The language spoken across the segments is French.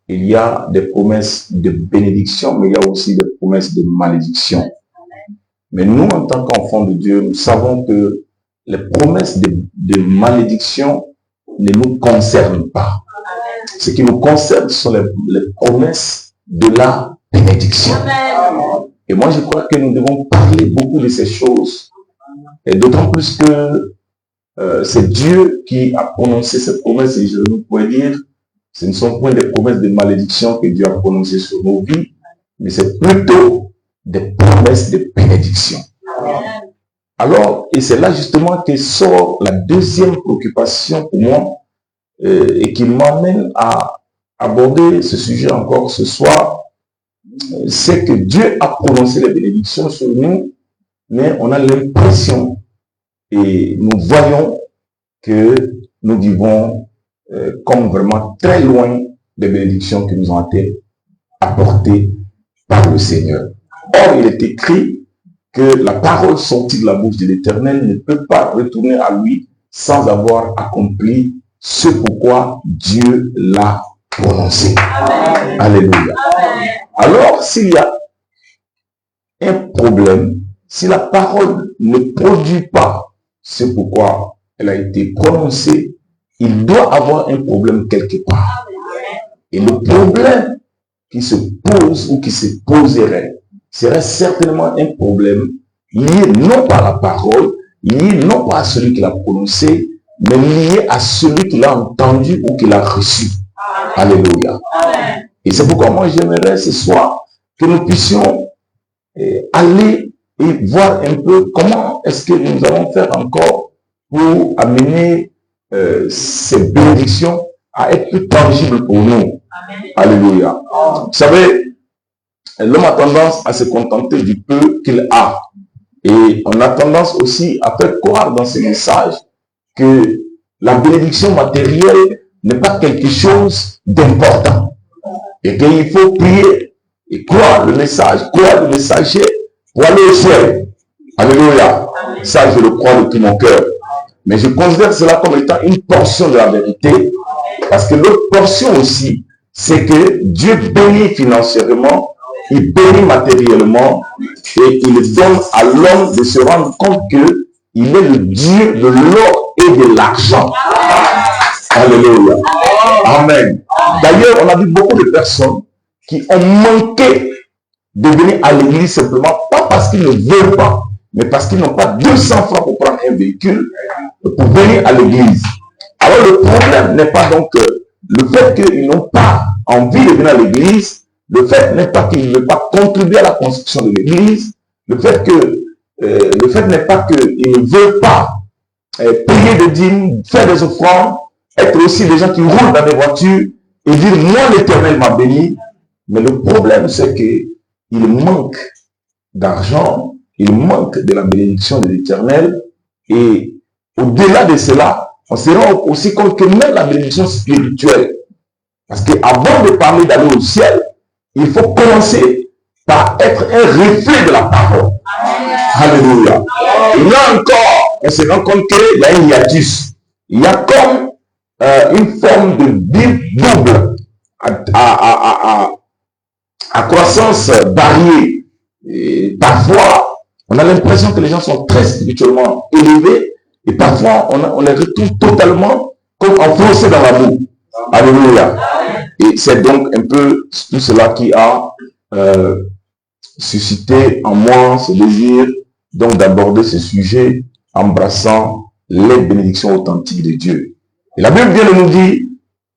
il y a des promesses de bénédiction, mais il y a aussi des promesses de malédiction. Mais nous, en tant qu'enfants de Dieu, nous savons que les promesses de malédiction ne nous concernent pas. Ce qui nous concerne sont les promesses de la bénédiction. Et moi, je crois que nous devons parler beaucoup de ces choses. Et d'autant plus que c'est Dieu qui a prononcé ces promesses. Et je pourrais dire, ce ne sont pas des promesses de malédiction que Dieu a prononcées sur nos vies, mais c'est plutôt des promesses de bénédiction. Alors, et c'est là justement que sort la deuxième préoccupation pour moi et qui m'amène à aborder ce sujet encore ce soir. C'est que Dieu a prononcé les bénédictions sur nous, mais on a l'impression et nous voyons que nous vivons comme vraiment très loin des bénédictions qui nous ont été apportées par le Seigneur. Or, il est écrit que la parole sortie de la bouche de l'Éternel ne peut pas retourner à lui sans avoir accompli ce pourquoi Dieu l'a prononcé. Amen. Alléluia. Amen. Alors, s'il y a un problème, si la parole ne produit pas ce pourquoi elle a été prononcée, il doit avoir un problème quelque part. Et le problème qui se pose ou qui se poserait serait certainement un problème lié non pas à la parole, lié non pas à celui qui l'a prononcé, mais lié à celui qui l'a entendu ou qui l'a reçu. Amen. Alléluia. Amen. Et c'est pourquoi moi j'aimerais ce soir que nous puissions aller et voir un peu comment est-ce que nous allons faire encore pour amener ces bénédictions à être plus tangibles pour nous. Amen. Alléluia. Vous savez, l'homme a tendance à se contenter du peu qu'il a. Et on a tendance aussi à faire croire dans ces messages que la bénédiction matérielle n'est pas quelque chose d'important. Et qu'il faut prier et croire le message, croire le messager pour aller au ciel. Alléluia. Ça, je le crois de tout mon cœur. Mais je considère cela comme étant une portion de la vérité. Parce que l'autre portion aussi, c'est que Dieu bénit financièrement, il bénit matériellement et il donne à l'homme de se rendre compte qu'il est le Dieu de l'or et de l'argent. Alléluia. Amen. D'ailleurs, on a vu beaucoup de personnes qui ont manqué de venir à l'église simplement, pas parce qu'ils ne veulent pas, mais parce qu'ils n'ont pas 200 francs pour prendre un véhicule pour venir à l'église. Alors le problème n'est pas donc le fait qu'ils n'ont pas envie de venir à l'église, le fait n'est pas qu'ils ne veulent pas contribuer à la construction de l'église, le fait n'est pas qu'ils ne veulent pas payer des dîmes, faire des offrandes, être aussi des gens qui roulent dans des voitures et dire moi l'Éternel m'a béni. Mais le problème c'est qu'il manque d'argent, il manque de la bénédiction de l'Éternel et au-delà de cela, on se rend aussi compte que même la bénédiction spirituelle, parce qu'avant de parler d'aller au ciel, il faut commencer par être un reflet de la parole. Alléluia. Et là encore, on se rend compte qu'il y a un hiatus. Il y a comme une forme de Bible double à croissance variée. Et parfois, on a l'impression que les gens sont très spirituellement élevés et parfois, on les retrouve totalement comme enfoncés dans la boue. Alléluia. Et c'est donc un peu tout cela qui a suscité en moi ce désir donc d'aborder ce sujet embrassant les bénédictions authentiques de Dieu. Et la Bible vient de nous dire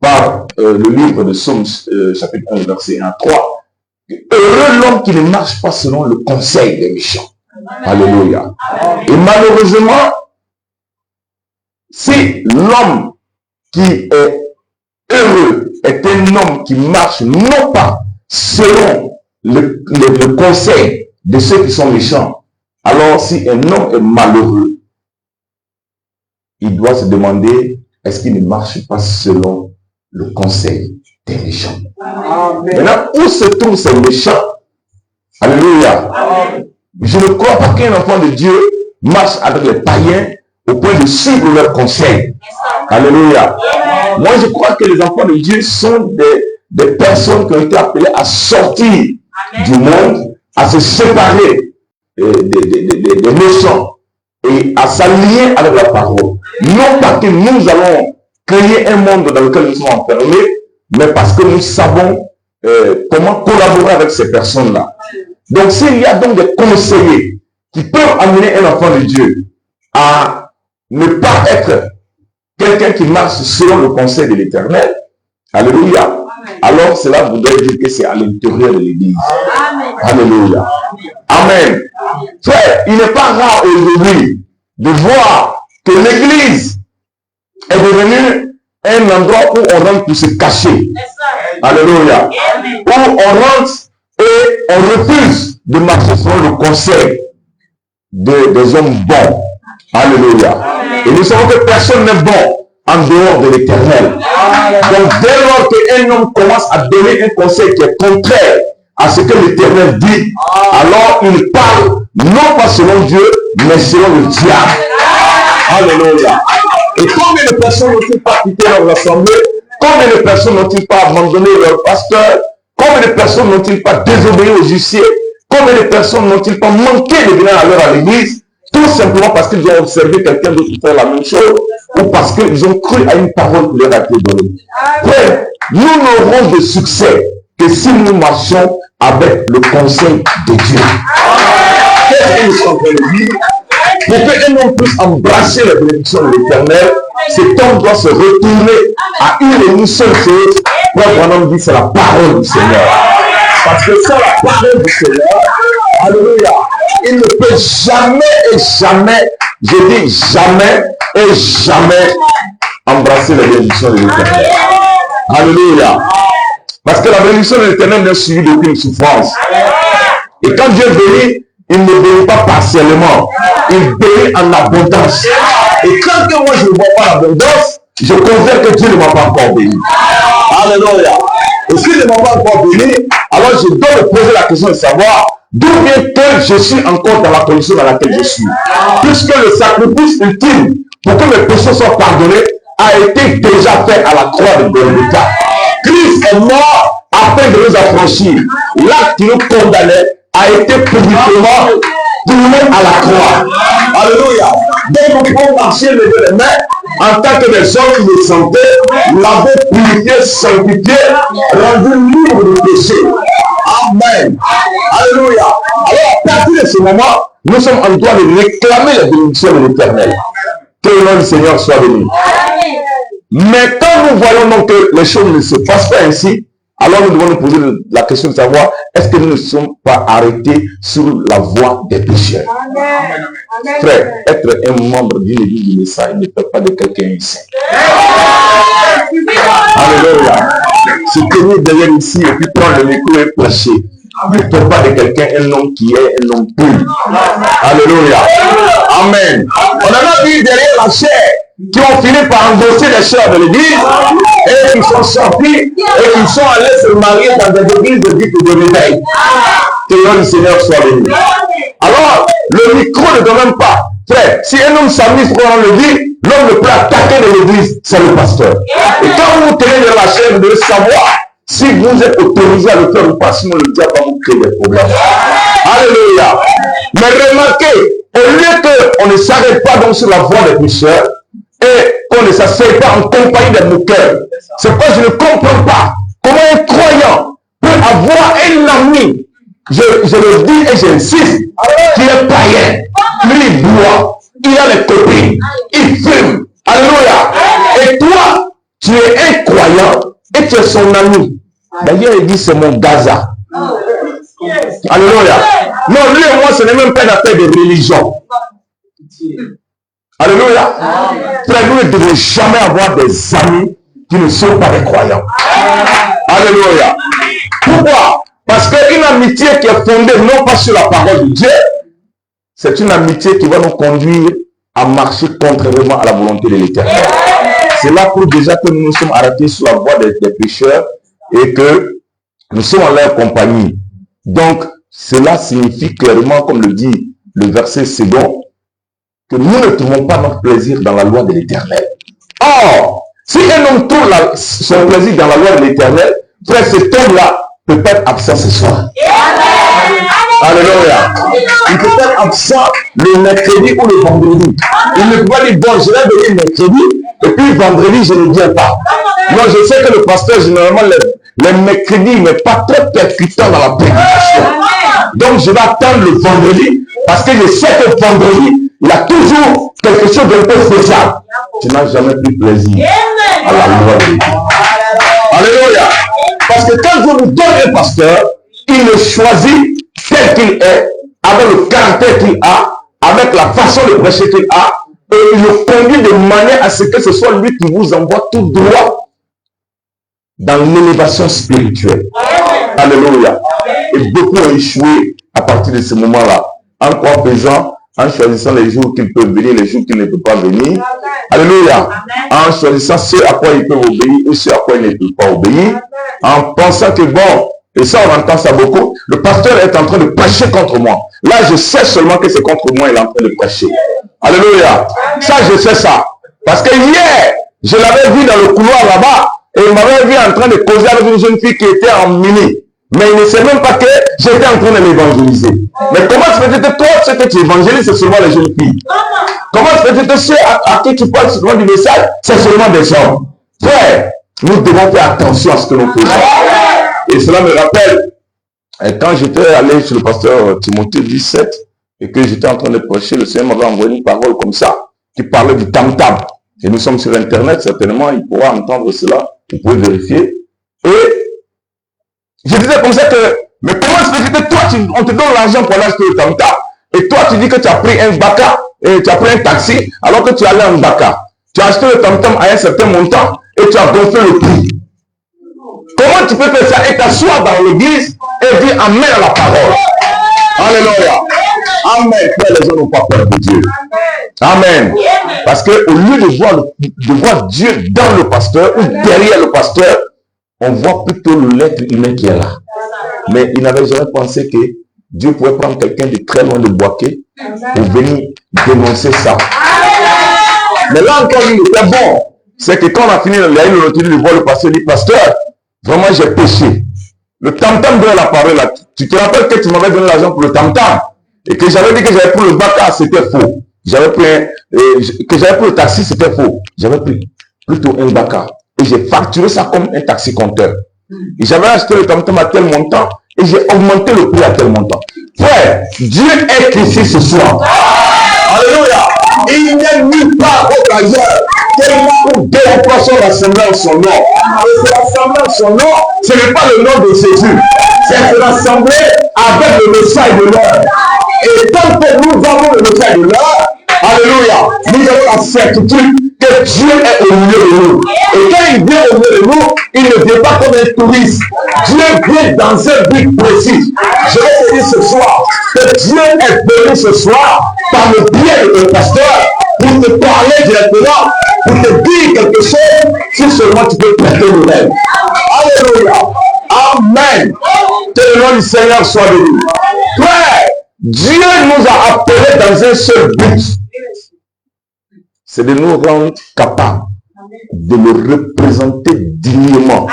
par le livre de Psaume chapitre 11 verset 1 à 3 heureux l'homme qui ne marche pas selon le conseil des méchants. Alléluia. Et malheureusement, si l'homme qui est heureux est un homme qui marche non pas selon le conseil de ceux qui sont méchants, alors si un homme est malheureux, il doit se demander est-ce qu'il ne marche pas selon le conseil des méchants. Amen. Maintenant, où se trouvent ces méchants? Alléluia. Amen. Je ne crois pas qu'un enfant de Dieu marche avec les païens au point de suivre leurs conseils. Alléluia. Moi, je crois que les enfants de Dieu sont des personnes qui ont été appelées à sortir du monde, à se séparer des méchants et à s'allier avec la parole. Non pas que nous allons créer un monde dans lequel nous sommes enfermés, mais parce que nous savons comment collaborer avec ces personnes-là. Donc s'il y a donc des conseillers qui peuvent amener un enfant de Dieu à ne pas être quelqu'un qui marche selon le conseil de l'Éternel, alléluia, alors cela voudrait dire que c'est à l'intérieur de l'Église. Alléluia. Amen. Frère, il n'est pas rare aujourd'hui de voir que l'Église est devenue un endroit où on rentre pour se cacher. Alléluia. Où on rentre et on refuse de marcher selon le conseil des hommes bons. Alléluia. Et nous savons que personne n'est bon en dehors de l'Éternel. Donc dès lors qu'un homme commence à donner un conseil qui est contraire à ce que l'Éternel dit, alors il parle non pas selon Dieu, mais selon le diable. Alléluia. Et combien de personnes n'ont-ils pas quitté leur assemblée? Combien de personnes n'ont-ils pas abandonné leur pasteur? Combien de personnes n'ont-ils pas désobéi aux huissiers? Combien de personnes n'ont-ils pas manqué de venir à l'heure à l'église? Tout simplement parce qu'ils ont observé quelqu'un d'autre faire la même chose, ou parce qu'ils ont cru à une parole qui leur a été donnée. Frère, nous n'aurons de succès que si nous marchons avec le conseil de Dieu. Qu'est-ce que nous sommes en train de dire? Pour qu'un homme puisse embrasser la bénédiction de l'Éternel, cet homme doit se retourner à une seule chose. Quand un homme dit c'est la parole du Seigneur. Parce que sans la parole du Seigneur, alléluia, il ne peut jamais et jamais, je dis jamais et jamais embrasser la bénédiction de l'Éternel. Alléluia. Parce que la bénédiction de l'Éternel n'est suivie d'aucune souffrance. Et quand Dieu bénit, il ne bénit pas partiellement. Il bénit en abondance. Et quand moi je ne vois pas l'abondance, je considère que Dieu ne m'a pas encore béni. Alléluia. Et s'il ne m'a pas encore béni, alors je dois me poser la question de savoir d'où vient que je suis encore dans la condition dans laquelle je suis. Puisque le sacrifice ultime pour que mes péchés soient pardonnés a été déjà fait à la croix de Golgotha. Christ est mort afin de nous affranchir. L'acte qui nous condamnait a été publiquement tourné à la croix. Alléluia. Donc nous pouvons marcher lever les mains en tant que des hommes de santé, l'avons purifié, sanctifié, rendu libre de péché. Amen. Alléluia. Alors à partir de ce moment, nous sommes en droit de réclamer la bénédiction de l'Éternel. Que le nom du Seigneur soit béni. Mais quand nous voyons donc que les choses ne se passent pas ainsi, alors nous devons nous poser la question de savoir, est-ce que nous ne sommes pas arrêtés sur la voie des pécheurs? Frère, être un membre d'une église du Messiah ne fait pas de quelqu'un ici. Alléluia. Se tenir derrière ici et puis prendre le micro et prêcher ne fait pas de quelqu'un un homme qui est un homme pur. Alléluia. Amen. On en a vu derrière la chair qui ont fini par endosser les chairs de l'église et qui sont sortis et qui sont allés se marier dans des églises de vie de réveil. Que le nom du Seigneur soit béni. Alors, le micro ne doit même pas. Frère, si un homme s'amuse pour le dit, l'homme ne peut attaquer de l'église, c'est le pasteur. Et quand vous tenez de la chair, vous devez savoir si vous êtes autorisé à le faire ou pas, sinon le diable va vous créer des problèmes. Alléluia. Mais remarquez, au lieu qu'on ne s'arrête pas donc sur la voie des pécheurs, et qu'on ne s'asseye pas en compagnie des moqueurs. C'est pourquoi je ne comprends pas comment un croyant peut avoir un ami, je le dis et j'insiste, qui est païen, lui il boit, il a les copines, il fume, alléluia. Et toi, tu es un croyant et tu es son ami. D'ailleurs, il dit c'est mon Gaza. Alléluia. Non, lui et moi, ce n'est même pas une affaire de religion. Alléluia. Frère, nous ne devons jamais avoir des amis qui ne sont pas des croyants. Alléluia. Pourquoi? Parce qu'une amitié qui est fondée non pas sur la parole de Dieu, c'est une amitié qui va nous conduire à marcher contrairement à la volonté de l'Éternel. C'est là pour déjà que nous nous sommes arrêtés sur la voie des pécheurs et que nous sommes en leur compagnie. Donc, cela signifie clairement, comme le dit le verset second, que nous ne trouvons pas notre plaisir dans la loi de l'Éternel. Or, si un homme trouve son plaisir dans la loi de l'Éternel, Frère, cet homme-là ne peut pas être absent ce soir. Alléluia. Il peut être absent le mercredi ou le vendredi. Il ne peut pas dire, bon, je vais venir mercredi, et puis vendredi, je ne viens pas. Moi, je sais que le pasteur, généralement, les mercredis, il n'est pas très percutant dans la prédication. Donc, je vais attendre le vendredi, parce que je sais que vendredi, il a toujours quelque chose d'un peu spécial. Tu n'as jamais plus plaisir à la loi de Dieu. Alléluia. Parce que quand je vous donne un pasteur, il le choisit tel qu'il est, avec le caractère qu'il a, avec la façon de prêcher qu'il a, et il le conduit de manière à ce que ce soit lui qui vous envoie tout droit dans l'élévation spirituelle. Alléluia. Et beaucoup ont échoué à partir de ce moment-là. En quoi faisant? En choisissant les jours qu'il peut venir, les jours qu'il ne peut pas venir. Alléluia. En choisissant ceux à quoi il peut obéir ou ceux à quoi il ne peut pas obéir. En pensant que bon, et ça on entend ça beaucoup, le pasteur est en train de prêcher contre moi. Là je sais seulement que c'est contre moi qu'il est en train de prêcher. Alléluia. Ça je sais ça. Parce que hier, je l'avais vu dans le couloir là-bas et il m'avait vu en train de causer avec une jeune fille qui était en mini. Mais il ne sait même pas que j'étais en train de l'évangéliser. Mais comment se fait-il que toi, ce que tu évangélises, c'est seulement les jeunes filles? Comment se fait-il que ceux à qui tu parles seulement du message, c'est seulement des hommes? Frère, nous devons faire attention à ce que nous faisons. Et cela me rappelle, quand j'étais allé chez le pasteur Timothée 17, et que j'étais en train de prêcher, le Seigneur m'avait envoyé une parole comme ça, qui parlait du tam-tam. Et nous sommes sur Internet, certainement, il pourra entendre cela, vous pouvez vérifier. Et je disais comme ça que, mais comment se fait que toi, on te donne l'argent pour aller acheter le tam-tam, et toi, tu dis que tu as pris un baka, et tu as pris un taxi, alors que tu allais en baka. Tu as acheté le tam-tam à un certain montant, et tu as gonflé le prix. Comment tu peux faire ça et t'asseoir dans l'église et dire amen à la parole? Alléluia. Amen. Les gens n'ont pas peur de Dieu. Amen. Parce qu'au lieu de voir Dieu dans le pasteur ou derrière le pasteur, on voit plutôt l'être humain qui est là. Mais il n'avait jamais pensé que Dieu pouvait prendre quelqu'un de très loin de Boaké pour venir dénoncer ça. Mais là encore, il était bon. C'est que quand on a fini, il a eu le retour de voir le pasteur, il dit, pasteur, vraiment j'ai péché. Le tam-tam de la parole là, tu te rappelles que tu m'avais donné l'argent pour le tam-tam et que j'avais dit que j'avais pris le baka, c'était faux. J'avais pris que j'avais pris le taxi, c'était faux. J'avais pris plutôt un baka et j'ai facturé ça comme un taxi compteur. Et j'avais acheté le tam-tam à tel montant et j'ai augmenté le prix à tel montant. Frère, Dieu est ici ce soir. Alléluia. Il n'est nulle part autre ailleurs. Tellement où deux ou trois sont rassemblés en son nom. Et se rassembler en son nom, ce n'est pas le nom de Jésus. C'est se rassembler avec le message de l'heure. Et tant que nous avons le message de l'heure, alléluia, nous avons la certitude que Dieu est au milieu de nous. Et quand il vient au milieu de nous, il ne vient pas comme un touriste. Dieu vient dans un but précis. Je vais te dire ce soir que Dieu est venu ce soir par le biais de ton pasteur pour te parler directement, pour te dire quelque chose, si seulement tu peux prêter l'oreille. Alléluia. Amen. Que le nom du Seigneur soit béni. Frère, Dieu nous a appelés dans un seul but. C'est de nous rendre capables de le représenter dignement.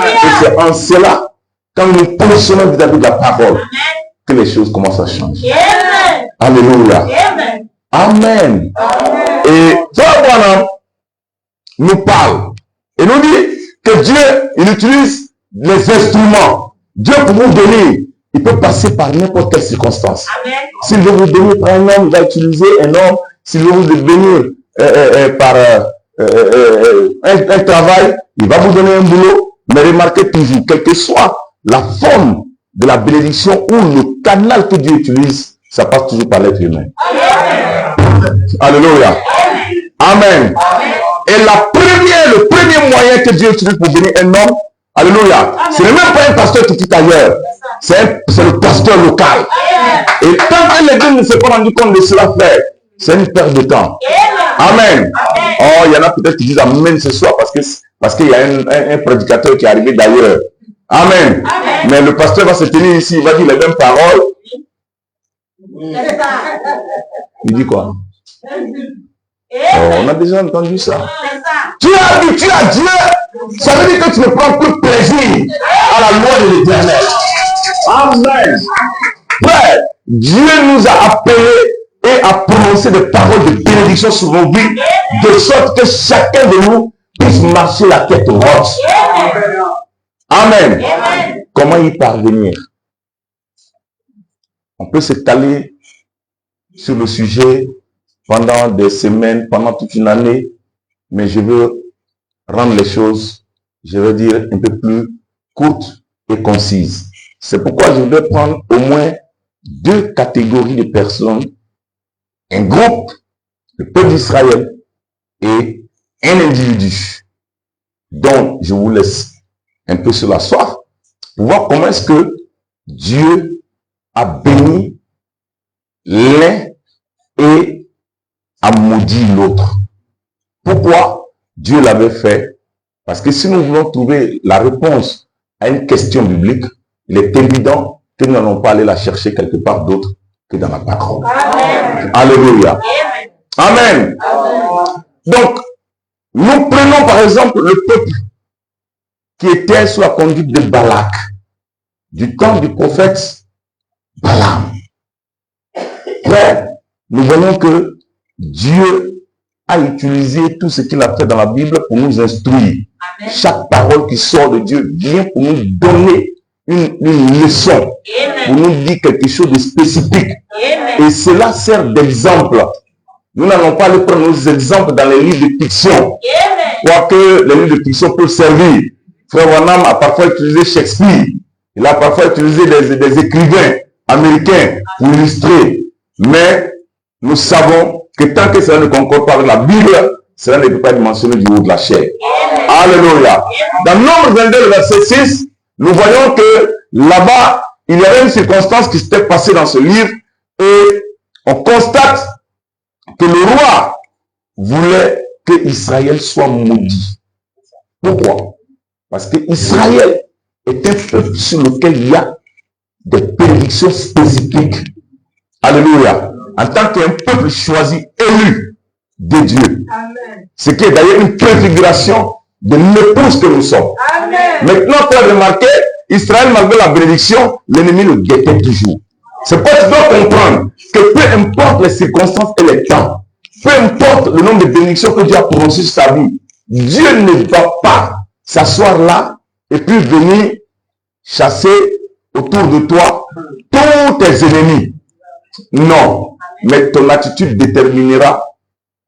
Et c'est en cela, quand nous positionnons vis-à-vis de la parole, que les choses commencent à changer. Alléluia. Amen. Et Frère nous parle et nous dit que Dieu, il utilise les instruments. Dieu pour vous donner, il peut passer par n'importe quelle circonstance. S'il veut vous donner par un homme, il va utiliser un homme. S'il veut vous bénir par un travail, il va vous donner un boulot. Mais remarquez toujours, quelle que soit la forme de la bénédiction ou le canal que Dieu utilise, ça passe toujours par l'être humain. Alléluia. Amen. Et le premier moyen que Dieu utilise pour bénir un homme, alléluia, ce n'est même pas un pasteur qui quitte ailleurs. C'est le pasteur local. Et tant que les deux ne se sont pas rendu compte de cela, frère, c'est une perte de temps. Amen. Oh, il y en a peut-être qui disent amen ce soir parce qu'il y a un prédicateur qui est arrivé d'ailleurs. Amen. Mais le pasteur va se tenir ici, il va dire les mêmes paroles. Il dit quoi? Oh, on a déjà entendu ça. Tu es habitué à Dieu, ça veut dire que tu ne prends plus plaisir à la loi de l'Éternel. Amen. Frère, Dieu nous a appelés et a prononcé des paroles de bénédiction sur nos vies, de sorte que chacun de nous puisse marcher la tête haute. Amen. Amen. Comment y parvenir? On peut s'étaler sur le sujet pendant des semaines, pendant toute une année, mais je veux rendre les choses, je veux dire, un peu plus courtes et concises. C'est pourquoi je vais prendre au moins 2 catégories de personnes, un groupe, le peuple d'Israël, et un individu, dont je vous laisse un peu sur la soif, pour voir comment est-ce que Dieu a béni l'un et a maudit l'autre. Pourquoi Dieu l'avait fait? Parce que si nous voulons trouver la réponse à une question biblique, il est évident que nous n'allons pas aller la chercher quelque part d'autre que dans la parole. Amen. Alléluia. Amen. Amen. Donc, nous prenons par exemple le peuple qui était sous la conduite de Balak, du temps du prophète Balaam. Frère, nous voyons que Dieu a utilisé tout ce qu'il a fait dans la Bible pour nous instruire. Amen. Chaque parole qui sort de Dieu vient pour nous donner une leçon, Amen. Pour nous dire quelque chose de spécifique. Amen. Et cela sert d'exemple. Nous n'allons pas aller prendre nos exemples dans les livres de fiction. Quoique les livres de fiction peuvent servir. Frère Branham a parfois utilisé Shakespeare. Il a parfois utilisé des écrivains américains pour illustrer. Mais nous savons que tant que cela ne concorde pas avec la Bible, cela ne peut pas être mentionné du haut de la chair. Alléluia. Dans Nombre 22, verset 6, nous voyons que là-bas, il y avait une circonstance qui s'était passée dans ce livre et on constate que le roi voulait que Israël soit maudit. Pourquoi? Parce que Israël est un peuple sur lequel il y a des prédictions spécifiques. Alléluia. En tant qu'un peuple choisi, élu de Dieu. Amen. Ce qui est d'ailleurs une préfiguration de l'épouse que nous sommes. Amen. Maintenant, tu as remarqué, Israël, malgré la bénédiction, l'ennemi le guettait toujours. C'est pourquoi tu dois comprendre que peu importe les circonstances et les temps, peu importe le nombre de bénédictions que Dieu a prononcées sur ta vie, Dieu ne va pas s'asseoir là et puis venir chasser autour de toi tous tes ennemis. Non, mais ton attitude déterminera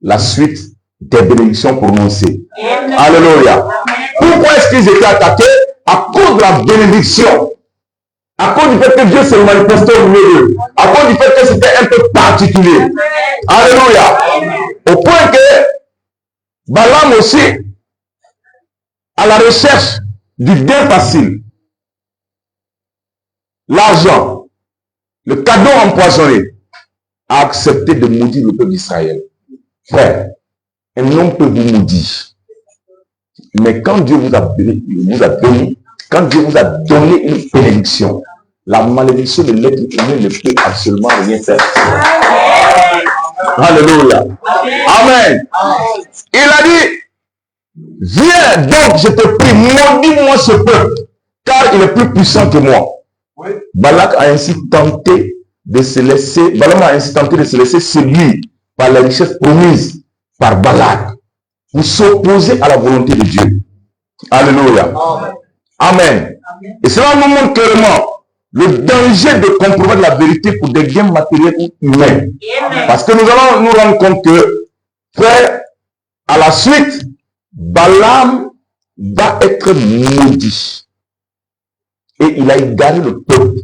la suite des bénédictions prononcées. Amen. Alléluia. Pourquoi est-ce qu'ils étaient attaqués? À cause de la bénédiction. À cause du fait que Dieu s'est manifesté au milieu d'eux. À cause du fait que c'était un peu particulier. Amen. Alléluia. Amen. Au point que Balaam aussi, à la recherche du gain facile, l'argent, le cadeau empoisonné, a accepté de maudire le peuple d'Israël. Frère, un homme peut vous maudire. Mais quand Dieu vous a béni, quand Dieu vous a donné une bénédiction, la malédiction de l'être humain ne peut absolument rien faire. Alléluia. Amen. Il a dit, viens donc, je te prie, maudis-moi ce peuple, car il est plus puissant que moi. Oui. Balaam a ainsi tenté de se laisser séduire par la richesse promise par Balak pour s'opposer à la volonté de Dieu. Alléluia. Amen. Amen. Et cela nous montre clairement le danger de compromettre la vérité pour des gains matériels ou humains. Amen. Parce que nous allons nous rendre compte que, frère, à la suite, Balaam va être maudit. Et il a égaré le peuple.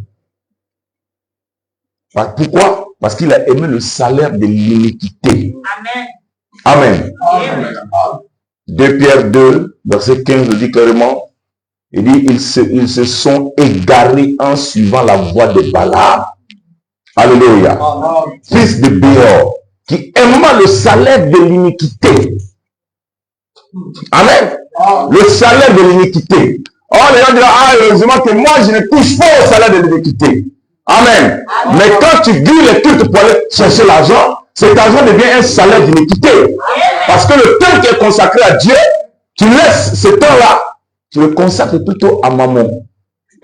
Pourquoi? Parce qu'il a aimé le salaire de l'iniquité. Amen. Amen. 2 Pierre 2, verset 15, le dit clairement. Il dit, ils se sont égarés en suivant la voie de Balaam. Alléluia. Fils de Béor, qui aima le salaire de l'iniquité. Amen. Le salaire de l'iniquité. Oh, les gens diront, ah, heureusement que moi, je ne touche pas au salaire de l'iniquité. Amen. Amen. Mais quand tu grilles les cultes pour aller chercher l'argent, cet argent devient un salaire d'iniquité. Parce que le temps qui est consacré à Dieu, tu laisses ce temps-là, tu le consacres plutôt à maman.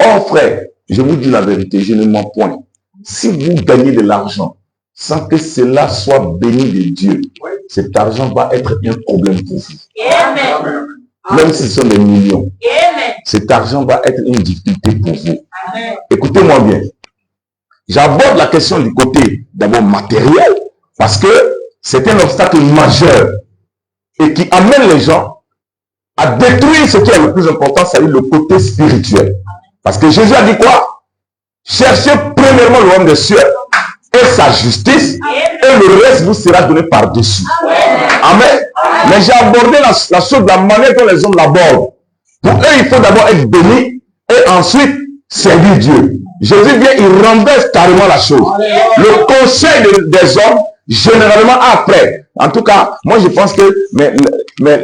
Oh frère, je vous dis la vérité, je ne mens point. Si vous gagnez de l'argent sans que cela soit béni de Dieu, cet argent va être un problème pour vous. Amen. Même si ce sont des millions, Amen. cet argent va être une difficulté pour vous. Écoutez-moi bien. J'aborde la question du côté d'abord matériel parce que c'est un obstacle majeur et qui amène les gens à détruire ce qui est le plus important, c'est-à-dire le côté spirituel. Parce que Jésus a dit quoi? Cherchez premièrement le royaume des cieux et sa justice, et le reste vous sera donné par-dessus. Amen. Mais j'ai abordé la chose de la manière dont les hommes l'abordent. Pour eux, il faut d'abord être béni et ensuite servir Dieu. Jésus vient, il renverse carrément la chose. Le conseil des hommes, généralement après. En tout cas, moi je pense que mais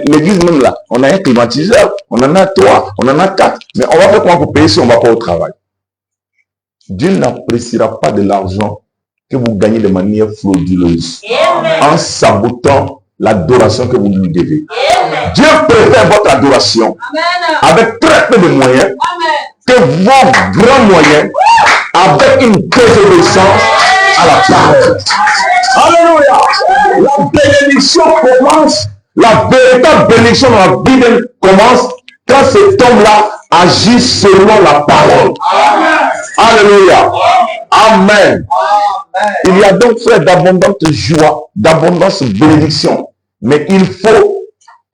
l'église même là, on a un climatiseur, on en a 3, on en a 4, mais on va faire comment pour payer si on ne va pas au travail. Dieu n'appréciera pas de l'argent que vous gagnez de manière frauduleuse, en sabotant l'adoration que vous lui devez. Dieu préfère votre adoration avec très peu de moyens que vos grands moyens avec une désobéissance à la parole. Alléluia. La bénédiction commence, la véritable bénédiction dans la Bible commence quand cet homme-là agit selon la parole. Alléluia. Amen. Il y a donc, frère, d'abondante joie, d'abondance bénédiction. Mais il faut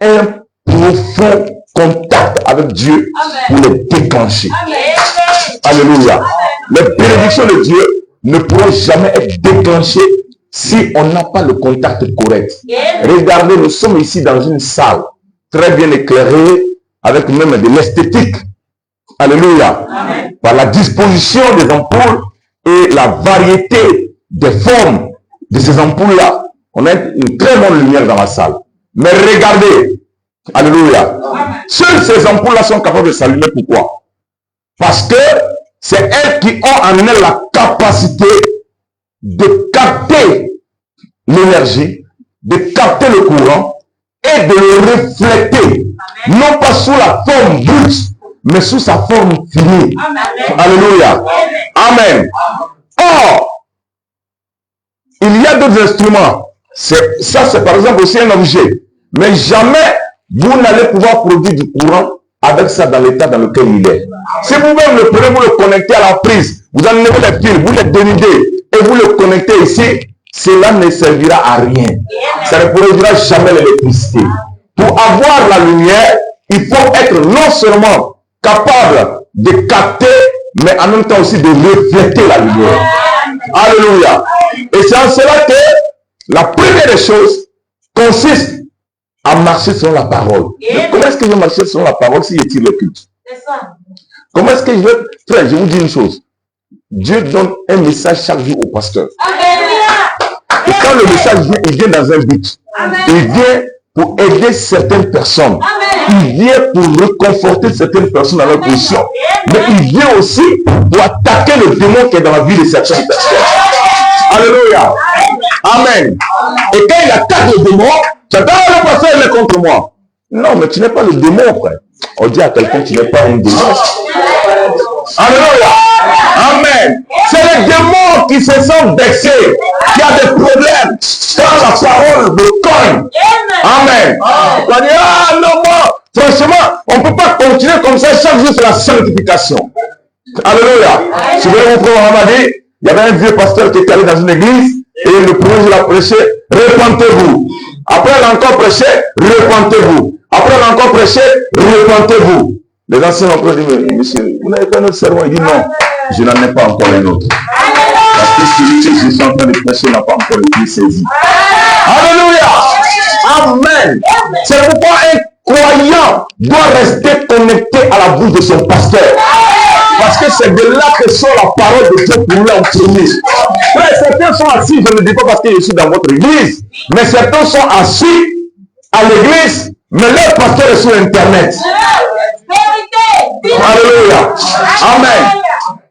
un profond contact avec Dieu pour le déclencher. Alléluia. Les bénédictions de Dieu ne pourront jamais être déclenchées si on n'a pas le contact correct. Regardez, nous sommes ici dans une salle très bien éclairée, avec même de l'esthétique. Alléluia. Amen. Par la disposition des ampoules et la variété des formes de ces ampoules-là, on a une très bonne lumière dans la salle. Mais regardez, alléluia, seules ces ampoules-là sont capables de s'allumer. Pourquoi? Parce que c'est elles qui ont en elles la capacité de capter l'énergie, de capter le courant et de le refléter, non pas sous la forme brute, mais sous sa forme finie. Amen. Alléluia. Amen. Or, il y a d'autres instruments. Ça, c'est par exemple aussi un objet. Mais jamais vous n'allez pouvoir produire du courant avec ça dans l'état dans lequel il est. Si vous-même le prenez, vous le connectez à la prise, vous enlevez les fils, vous les dénudez et vous le connectez ici, cela ne servira à rien. Ça ne produira jamais l'électricité. Pour avoir la lumière, il faut être non seulement capable de capter, mais en même temps aussi de refléter la lumière. Alléluia. Et c'est en cela que la première des choses consiste à marcher selon la parole. Mais comment est-ce que je vais marcher selon la parole si je tire le culte? Comment est-ce que je vais... Frère, je vous dis une chose. Dieu donne un message chaque jour au pasteur. Et quand le message vient, il vient dans un but. Il vient pour aider certaines personnes. Il vient pour réconforter certaines personnes dans leur position. Mais il vient aussi pour attaquer le démon qui est dans la vie de certaines personnes. Alléluia. Amen. Et quand il attaque le démon, ça dit, le pasteur il est contre moi. Non, mais tu n'es pas le démon, frère. On dit à quelqu'un, tu n'es pas un démon. Alléluia. Amen. C'est les démons qui se sont vexés, qui a des problèmes quand la parole le cogne. Amen. On va dire, ah non, moi, franchement, on ne peut pas continuer comme ça chaque jour sur la sanctification. Alléluia. Souvenez-vous, frère Mohamed, il y avait un vieux pasteur qui était allé dans une église et le premier jour il a prêché, repentez-vous. Après il a encore prêché, repentez-vous. Après il a encore prêché, repentez-vous. Les anciens ont dit, mais monsieur, vous n'avez pas un autre sermon? Il dit non, je n'en ai pas encore un autre. Parce que celui que je suis en train de prêcher n'a pas encore été saisi. Alléluia. Amen. C'est pourquoi un croyant doit rester connecté à la bouche de son pasteur. Parce que c'est de là que sort la parole de Dieu pour lui en premier. Certains sont assis, je ne dis pas parce que je suis dans votre église, mais certains sont assis à l'église, mais leur pasteur est sur Internet. Alléluia. Amen.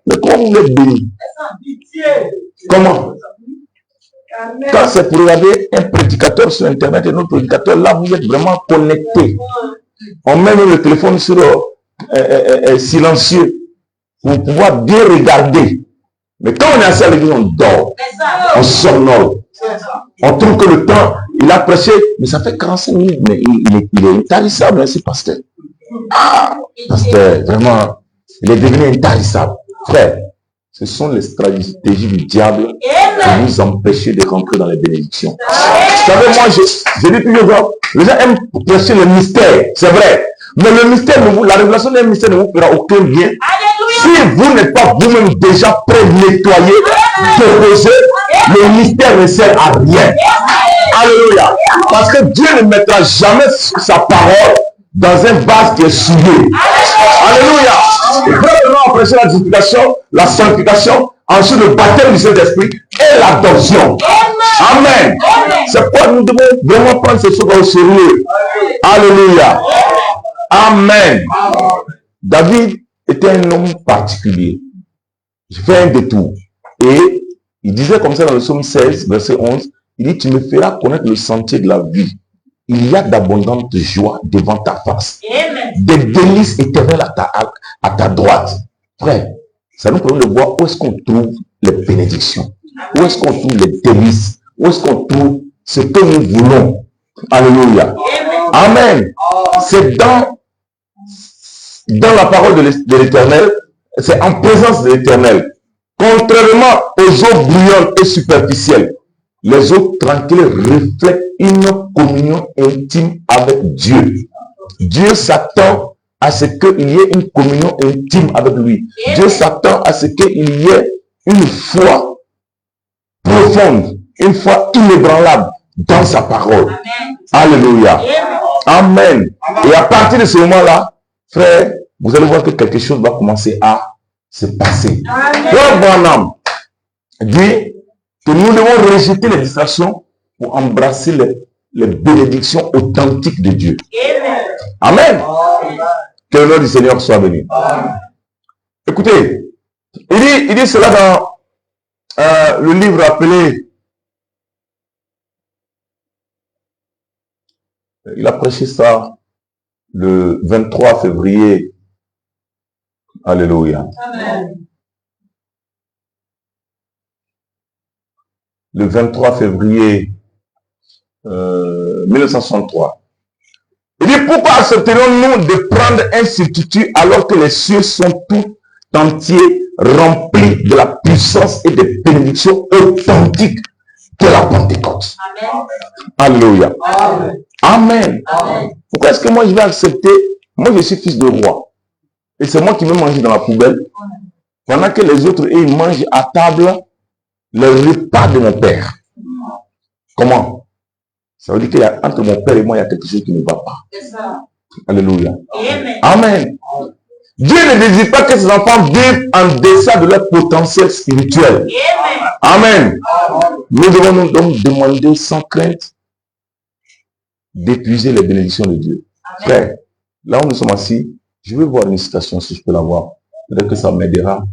Mais comment vous êtes béni? Comment? Quand c'est pour regarder un prédicateur sur Internet et un autre prédicateur, là vous êtes vraiment connecté. On met même le téléphone sur silencieux. pour pouvoir bien regarder. Mais quand on est assis à l'église, on dort, on somnole. On trouve que le temps, il a prêché, mais ça fait 45 minutes, mais il est intarissable, hein, ce pasteur. Ah, pasteur, vraiment, il est devenu intarissable. Frère, ce sont les stratégies du diable pour nous empêcher de rentrer dans les bénédictions. Vous savez, moi, je dis toujours, les gens aiment prêcher le mystère, c'est vrai. Mais le mystère, la révélation d'un mystère ne vous fera aucun bien. Si vous n'êtes pas vous-même déjà prêt de nettoyer, déposer, le mystère ne sert à rien. Alléluia. Parce que Dieu ne mettra jamais sa parole dans un vase qui est souillé. Alléluia. Et premièrement, on prêche la justification, la sanctification, ensuite le baptême du Saint-Esprit et l'adoption. Amen. C'est pourquoi nous devons vraiment prendre ces choses au sérieux. Alléluia. Amen. David était un homme particulier. Je fais un détour. Et il disait comme ça dans le psaume 16, verset 11, il dit, tu me feras connaître le sentier de la vie. Il y a d'abondantes joies devant ta face. Amen. Des délices éternelles à ta droite. Frère, ça nous permet de voir où est-ce qu'on trouve les bénédictions. Où est-ce qu'on trouve les délices. Où est-ce qu'on trouve ce que nous voulons. Alléluia. Amen. C'est dans la parole de l'Éternel, c'est en présence de l'Éternel. Contrairement aux eaux bouillantes et superficielles, les eaux tranquilles reflètent une communion intime avec Dieu. Dieu s'attend à ce qu'il y ait une communion intime avec lui. Dieu s'attend à ce qu'il y ait une foi profonde, une foi inébranlable dans sa parole. Alléluia. Amen. Et à partir de ce moment-là, frère, vous allez voir que quelque chose va commencer à se passer. Frère Branham dit que nous devons rejeter les distractions pour embrasser les bénédictions authentiques de Dieu. Amen. Que le nom du Seigneur soit béni. Écoutez, il dit cela dans le livre appelé, il a prêché ça le 23 février. Alléluia. Amen. Le 23 février 1963. Il dit, pourquoi accepterons-nous de prendre un substitut alors que les cieux sont tout entiers remplis de la puissance et des bénédictions authentiques de la Pentecôte? Amen. Alléluia. Amen. Amen. Amen. Pourquoi est-ce que moi je vais accepter? Moi je suis fils de roi. Et c'est moi qui vais manger dans la poubelle. Pendant que les autres, ils mangent à table le repas de mon père. Comment? Ça veut dire qu'entre mon père et moi, il y a quelque chose qui ne va pas. Alléluia. Amen. Amen. Dieu ne désire pas que ses enfants vivent en deçà de leur potentiel spirituel. Amen. Amen. Nous devons donc demander sans crainte d'épuiser les bénédictions de Dieu. Frère, là où nous sommes assis, je vais voir une citation si je peux la voir. Peut-être que ça m'aidera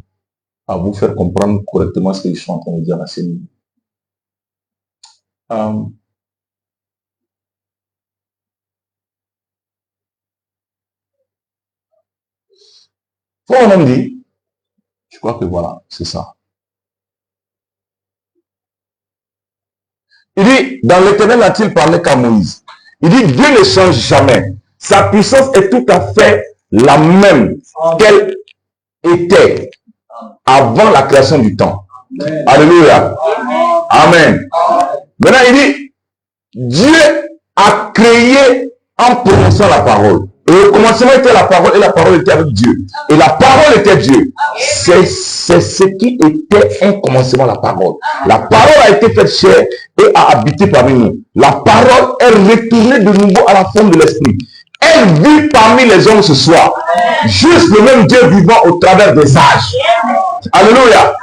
à vous faire comprendre correctement ce que je suis en train de dire à ce niveau. On a dit, je crois que voilà, c'est ça. Il dit, dans l'Éternel a-t-il parlé qu'à Moïse? Il dit, Dieu ne change jamais. Sa puissance est tout à fait la même qu'elle était avant la création du temps. Amen. Alléluia. Amen. Maintenant, il dit, Dieu a créé en prononçant la parole. Et au commencement était la parole et la parole était avec Dieu. Et la parole était Dieu. C'est ce qui était un commencement, la parole. La parole a été faite chair et a habité parmi nous. La parole est retournée de nouveau à la forme de l'esprit. Elle vit parmi les hommes ce soir. Juste le même Dieu vivant au travers des âges. Alléluia.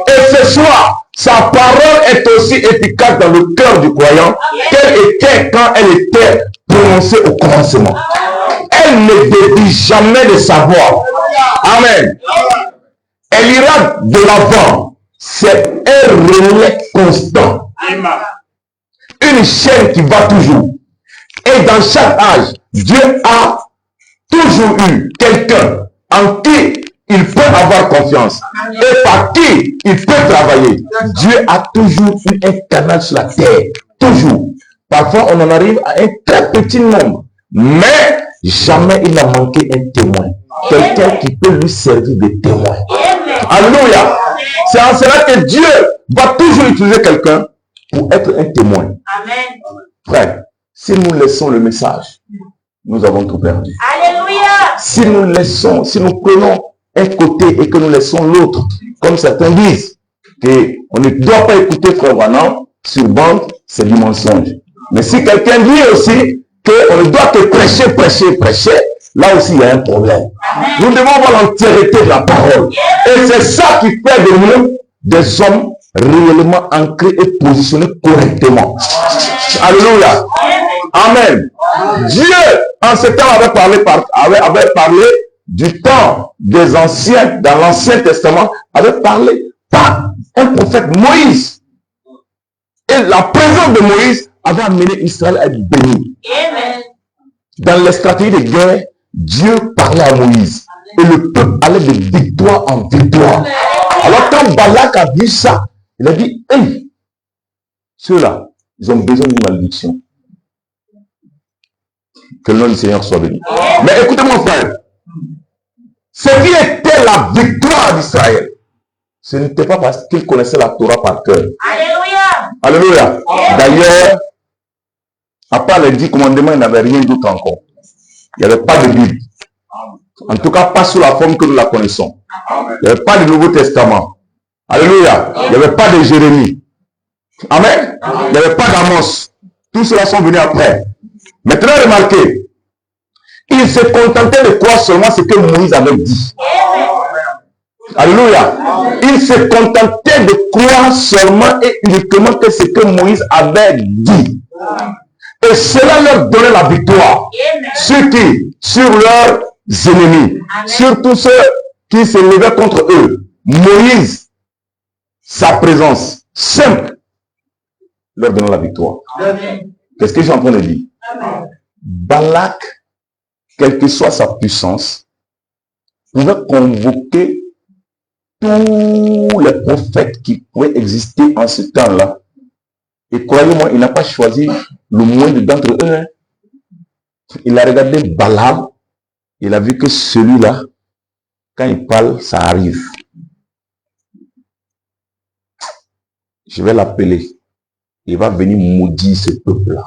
Et ce soir, sa parole est aussi efficace dans le cœur du croyant qu'elle était quand elle était prononcée au commencement. Elle ne dévie jamais de sa voix. Amen. Elle ira de l'avant. C'est un relais constant. Une chaîne qui va toujours. Et dans chaque âge, Dieu a toujours eu quelqu'un en qui il peut avoir confiance et par qui il peut travailler. Dieu a toujours eu un canal sur la terre. Toujours. Parfois, on en arrive à un très petit nombre. Mais jamais il n'a manqué un témoin. Quelqu'un qui peut lui servir de témoin. Alléluia. C'est en cela que Dieu va toujours utiliser quelqu'un pour être un témoin. Amen. Frère, si nous laissons le message, nous avons tout perdu. Alléluia. Si nous prenons un côté et que nous laissons l'autre, comme certains disent, qu'on ne doit pas écouter Frère Branham sur bande, c'est du mensonge. Mais si quelqu'un dit aussi qu'on ne doit que prêcher, là aussi il y a un problème. Amen. Nous devons avoir l'entièreté de la parole. Et c'est ça qui fait de nous des hommes réellement ancrés et positionnés correctement. Alléluia. Amen. Dieu, en ce temps, avait parlé du temps des anciens, dans l'Ancien Testament, avait parlé par un prophète Moïse. Et la présence de Moïse avait amené Israël à être béni. Dans les stratégies de guerre, Dieu parlait à Moïse. Et le peuple allait de victoire en victoire. Alors quand Balak a vu ça, il a dit, hey, ceux-là, ils ont besoin d'une malédiction. Que le nom du Seigneur soit béni. Mais écoutez mon frère, ce qui était la victoire d'Israël, ce n'était pas parce qu'il connaissait la Torah par cœur. Alléluia. Alléluia. D'ailleurs, à part les 10 commandements, il n'y avait rien d'autre encore. Il n'y avait pas de Bible. En tout cas, pas sous la forme que nous la connaissons. Il n'y avait pas de Nouveau Testament. Alléluia. Il n'y avait pas de Jérémie. Amen. Il n'y avait pas d'Amos. Tous ceux-là sont venus après. Maintenant, remarquez, il se contentait de croire seulement ce que Moïse avait dit. Alléluia. Il se contentait de croire seulement et uniquement que ce que Moïse avait dit. Et cela leur donnait la victoire. Sur qui? Sur leurs ennemis. Sur tous ceux qui se levaient contre eux. Moïse, sa présence simple, leur donnait la victoire. Qu'est-ce que je suis en train de dire? Balak, quelle que soit sa puissance, pouvait convoquer tous les prophètes qui pouvaient exister en ce temps-là. Et croyez-moi, il n'a pas choisi le moindre d'entre eux. Hein. Il a regardé Balaam, il a vu que celui-là, quand il parle, ça arrive. Je vais l'appeler. Il va venir maudire ce peuple-là.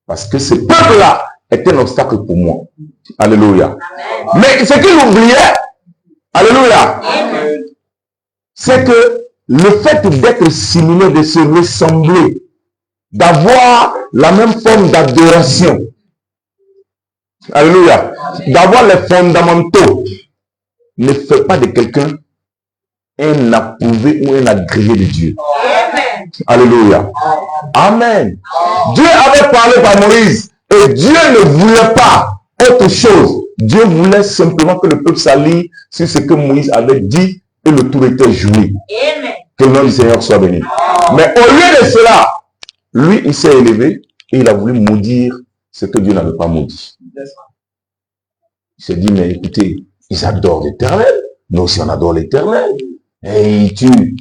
Parce que ce peuple-là est un obstacle pour moi. Alléluia. Mais ce qu'il oubliait, alléluia, c'est que le fait d'être similaire, de se ressembler, d'avoir la même forme d'adoration, alléluia, d'avoir les fondamentaux, ne fait pas de quelqu'un un approuvé ou un agréé de Dieu. Alléluia. Amen. Dieu avait parlé par Moïse et Dieu ne voulait pas autre chose. Dieu voulait simplement que le peuple s'allie sur ce que Moïse avait dit et le tour était joué. Que le nom du Seigneur soit béni. Mais au lieu de cela, lui, il s'est élevé et il a voulu maudire ce que Dieu n'avait pas maudit. Il s'est dit, mais écoutez, ils adorent l'Éternel. Nous aussi, on adore l'Éternel. Et il tue,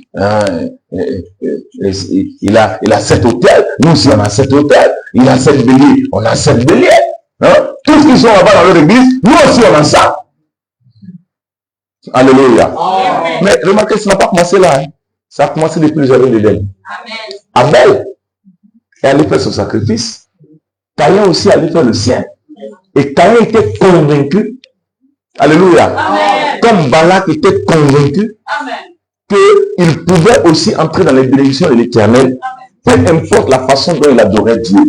il a 7 hôtels, nous aussi on a 7 hôtels, il a 7 béliers, on a 7 béliers, hein? Tous ceux qui sont là-bas dans leur église, nous aussi on a ça. Alléluia. Mais remarquez, ça n'a pas commencé là, hein? Ça a commencé depuis le jardin d'Éden. Abel est allé faire son sacrifice, Caïn aussi allait faire le sien, et Caïn était convaincu, alléluia, comme Balak était convaincu, qu'il pouvait aussi entrer dans les bénédictions de l'Éternel, peu importe la façon dont il adorait Dieu.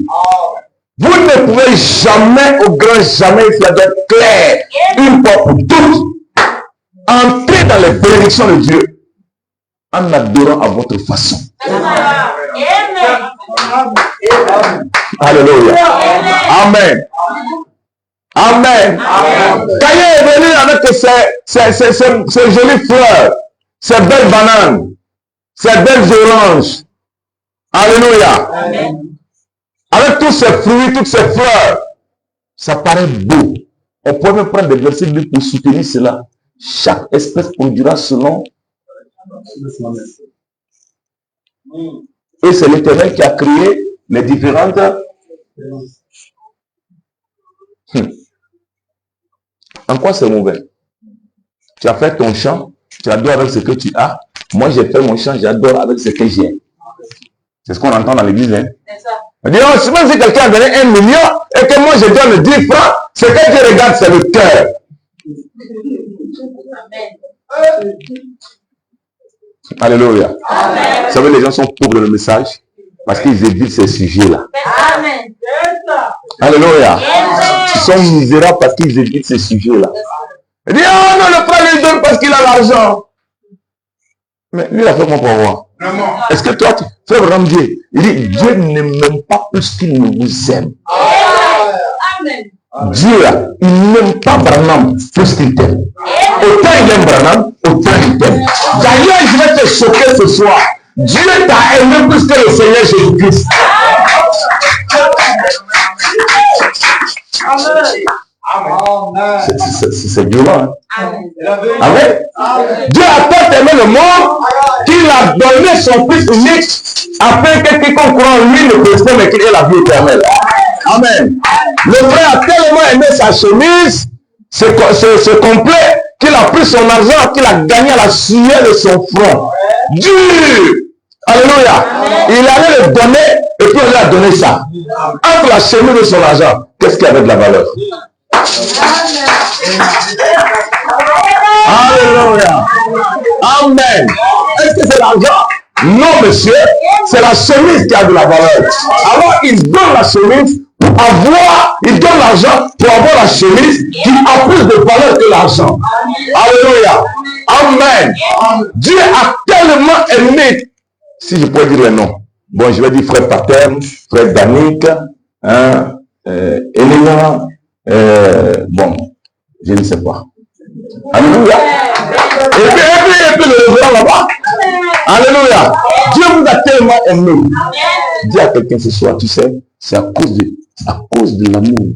Vous ne pouvez jamais, au grand jamais, il faut être clair, une fois pour toutes, entrer dans les bénédictions de Dieu en adorant à votre façon. Alléluia. Amen. Amen. Caïn est venu avec ces jolies fleurs, ces belles bananes, ces belles oranges. Alléluia. Avec tous ces fruits, toutes ces fleurs, ça paraît beau. On peut même prendre des versets pour soutenir cela. Chaque espèce produira selon. Et c'est l'Éternel qui a créé les différentes. En quoi c'est mauvais? Tu as fait ton champ, tu adores avec ce que tu as. Moi, j'ai fait mon champ, j'adore avec ce que j'ai. C'est ce qu'on entend dans l'église. Hein? On dit, oh, même si quelqu'un a donné 1 million et que moi je donne 10 francs, ce que tu regardes, c'est le cœur. Alléluia. Vous savez, les gens sont pauvres dans le message parce qu'ils évitent ces sujets-là. Alléluia. Ils sont misérables parce qu'ils évitent ces sujets-là. Il dit, oh non, le frère lui donne parce qu'il a l'argent. Mais lui, il a fait comment pour voir? Est-ce que toi, tu fais vraiment Dieu? Il dit, Dieu ne m'aime pas plus qu'il ne vous aime. Dieu, il n'aime pas Branham plus qu'il t'aime. Autant il aime Branham, autant il t'aime. D'ailleurs, je vais te choquer ce soir. Dieu t'a aimé plus que le Seigneur Jésus-Christ. C'est violent. Hein? Amen. Dieu a tant aimé le monde qu'il a donné son Fils unique afin que quiconque croit en lui ne péche pas mais qu'il ait la vie éternelle. Amen. Le frère a tellement aimé sa chemise, ce complet, qu'il a pris son argent, qu'il a gagné à la sueur de son front. Dieu, alléluia, il allait le donner et puis il a donné ça. Entre la chemise et son argent, qu'est-ce qui avait de la valeur? Alléluia. Amen. Est-ce que c'est l'argent? Non, monsieur. C'est la chemise qui a de la valeur. Alors, il donne la chemise pour avoir, il donne l'argent pour avoir la chemise qui a plus de valeur que l'argent. Alléluia. Amen. Dieu a tellement aimé, si je peux dire les noms. Bon, je vais dire frère Paterne, frère Danick, hein, Elena, bon, je ne sais pas. Alléluia. Et puis le reverend là-bas. Alléluia. Dieu vous a tellement aimé. Dis à quelqu'un ce soir, tu sais, c'est à cause de l'amour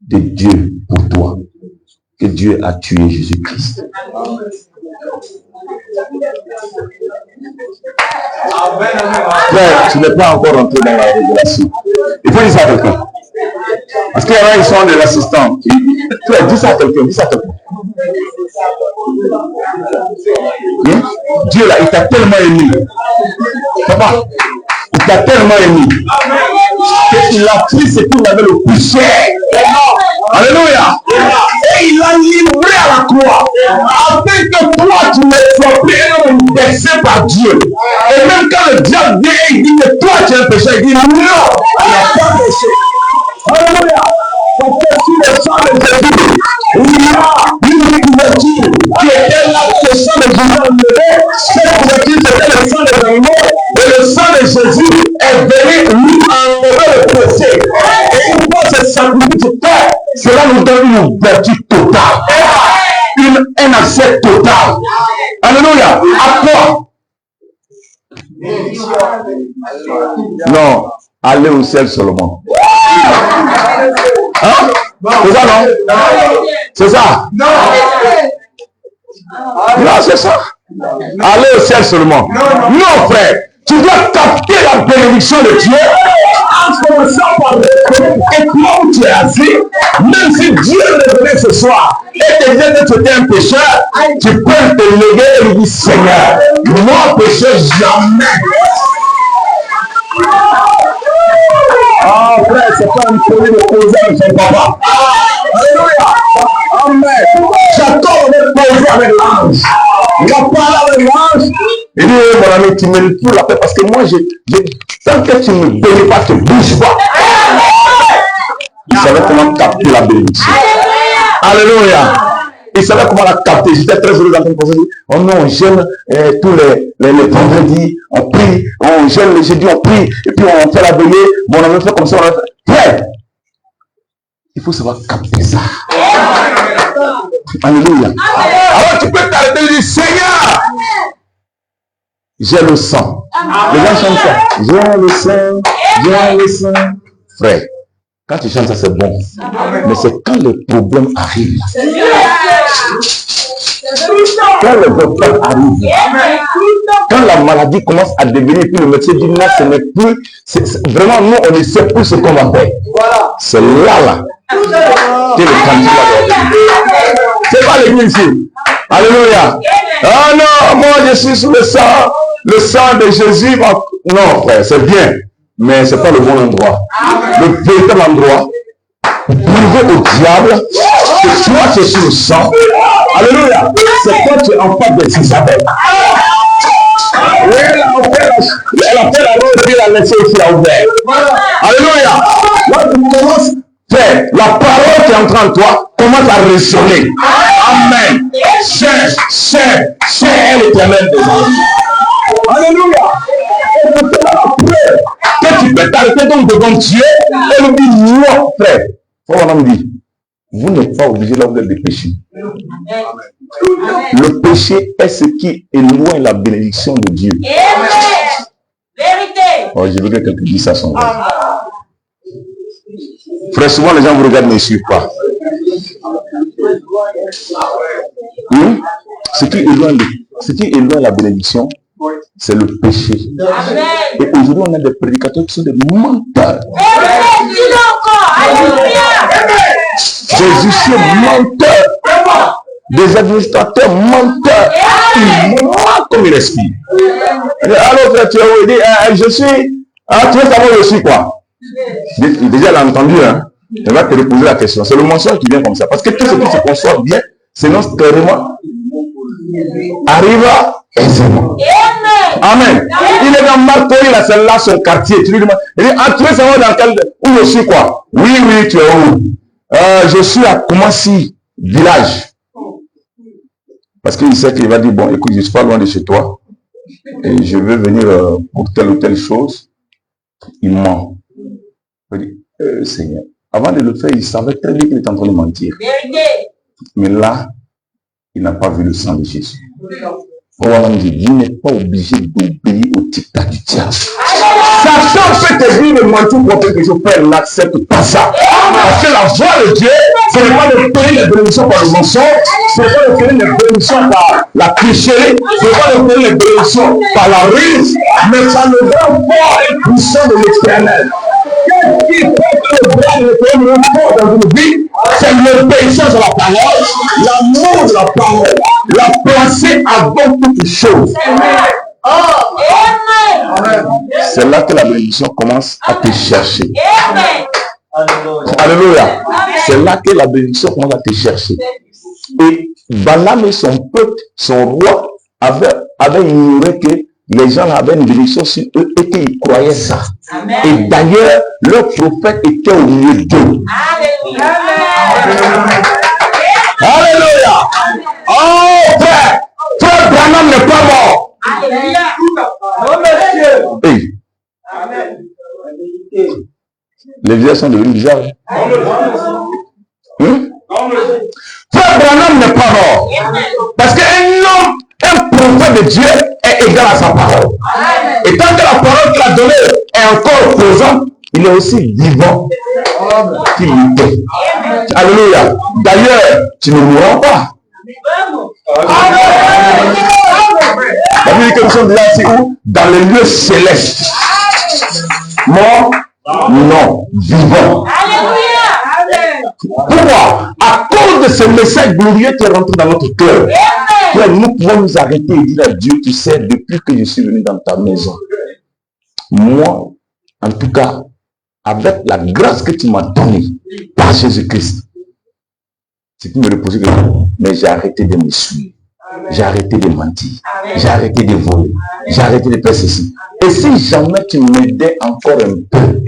de Dieu pour toi que Dieu a tué Jésus-Christ. Frère, tu n'es pas encore entré dans la révélation. Il faut dire ça à quelqu'un. Parce qu'il y en a, ils sont des assistants. Frère, dis ça à quelqu'un, dis ça à quelqu'un. Dieu là, il t'a tellement aimé. Papa, il t'a tellement aimé qu'il a pris ce qu'il avait le plus cher. Alléluia. Et il l'a livré à la croix. Afin que toi, tu ne sois plus vexé par Dieu. Et même quand le diable vient et il dit que toi, tu es un pécheur, il dit non, il n'a pas péché. Alléluia. Parce que sur le sang de Jésus, il y a une couverture qui était là, le sang de Jésus enlevé. Cette couverture, c'était le sang des animaux. Et le sang de Jésus est venu lui enlever le péché. Et une fois ce sacrifice fait, cela nous donne une vertu totale. Un accès total. Alléluia. À quoi? Non, aller au ciel seulement. Hein? C'est ça, non? C'est ça? Non, c'est ça. Aller au ciel seulement. Non, frère. Tu dois capter la bénédiction de Dieu en commençant par reconnaître que toi où tu es assis, même si Dieu revenait ce soir et te disait que tu étais un pécheur, tu peux te lever et lui dire Seigneur, moi pécheur jamais. Ah frère, c'est pas une folie de poser avec son papa. Alléluia. Amen. J'attends de poser avec l'ange. Il va parler avec l'ange. Il dit, mon ami, tu mérites plus la paix parce que moi, tant que tu ne me bénis pas, tu ne bouges pas. Il savait comment capter la bénédiction. Alléluia. Il savait comment la capter. J'étais très heureux dans une pensée. Oh non, on gêne tous les vendredis, on prie, on gêne le jeudi, on prie, et puis on fait la veillée. Bon, on a fait comme ça, on a fait. Frère, il faut savoir capter ça. Alléluia. Alors tu peux t'arrêter et dire, Seigneur, j'ai le sang. Les gens chantent ça. J'ai le sang, j'ai le sang. Frère, quand tu chantes ça, c'est bon. Mais c'est quand le problème arrive. Quand le docteur arrive, quand la maladie commence à devenir, puis le médecin dit non, ce n'est plus, vraiment, nous, on ne sait plus ce qu'on va faire. C'est là, que le candidat. C'est pas l'église ici. Alléluia. Ah non, moi je suis sous le sang de Jésus. Non, frère, c'est bien, mais c'est pas le bon endroit. Le véritable endroit, prouver au diable que toi tu es sur le sang. Alléluia. C'est quand tu es en face de Isabelle. Elle a fait la robe et la laissé ici à ouvert. Alléluia. Là, tu commences, frère, la parole qui est entrée en toi commence à résonner. Amen. C'est l'éternel des hommes. Alléluia. Que tu peux t'arrêter donc devant Dieu et lui dire non, frère. Frère, on dit, vous n'êtes pas obligé là de pécher. Le péché est ce qui éloigne la bénédiction de Dieu. Vérité. Oh, je veux que quelqu'un dise ça son vrai. Frère, souvent les gens vous regardent, ne suivent pas. Ce qui éloigne la bénédiction, c'est le péché. Amen. Et aujourd'hui, on a des prédicateurs qui sont des menteurs. Des huissiers menteurs. Des administrateurs menteurs. Ils mentent comme ils respirent. Alors, frère, tu as dit, je suis. Ah, tu veux savoir, je suis quoi? Déjà, elle a entendu, hein. Elle va te reposer la question. C'est le mensonge qui vient comme ça. Parce que tout ce qui se conçoit bien, sinon, clairement, arrive aisément. Amen. Il est dans Marco, il a celle-là, son quartier. Tu lui demandes, il dit, ah, tu veux savoir dans quel, où je suis quoi? Oui, tu es où? Je suis à Koumassi, village. Parce qu'il sait qu'il va dire, bon, écoute, je ne suis pas loin de chez toi. Et je veux venir pour telle ou telle chose. Il ment. Il dit, Seigneur. Avant de le faire, il savait très bien qu'il était en train de mentir. Mais là, il n'a pas vu le sang de Jésus. On dit, vous n'êtes pas obligé d'obéir au dictat du diable. Satan peut te dire de mentir pour quelque chose, Père, n'accepte pas ça. Parce que la voix de Dieu, ce n'est pas de payer les bénédictions par le mensonge, ce n'est pas de payer les bénédictions par la tricherie, ce n'est pas de payer les bénédictions par la ruse, mais par le grand fort et puissant de l'Éternel. Qu'est-ce qui fait que le bras de l'Éternel est dans une vie? C'est l'obéissance à la parole, l'amour de la parole, la placer avant toute chose. C'est là que la bénédiction commence à te chercher. Alléluia. C'est là que la bénédiction commence à te chercher. Et Balaam et son peuple, son roi, avaient ignoré que les gens avaient une bénédiction sur eux et qu'ils croyaient ça. Amen. Et d'ailleurs, leur prophète était au milieu d'eux. Alléluia. Oh, frère Branham n'est pas mort. Hey. Les visages sont devenus bizarres. Frère Branham n'est pas mort. Parce qu'un homme, un prophète de Dieu est égal à sa parole. Et tant que la parole qu'il a donnée est encore présente, il est aussi vivant qu'il était. Alléluia. D'ailleurs, tu ne mourras pas. La Bible dit que nous sommes déjà ici où? Dans les lieux célestes. Mort? Non. Vivant. Pourquoi? À cause de ce message glorieux qui est rentré dans notre cœur. Nous pouvons nous arrêter et dire à Dieu, tu sais, depuis que je suis venu dans ta maison, moi, en tout cas, avec la grâce que tu m'as donnée par Jésus-Christ, c'est qui me reposer que mais j'ai arrêté de me suivre. J'ai arrêté de mentir. J'ai arrêté de voler. J'ai arrêté de faire ceci. Et si jamais tu m'aidais encore un peu,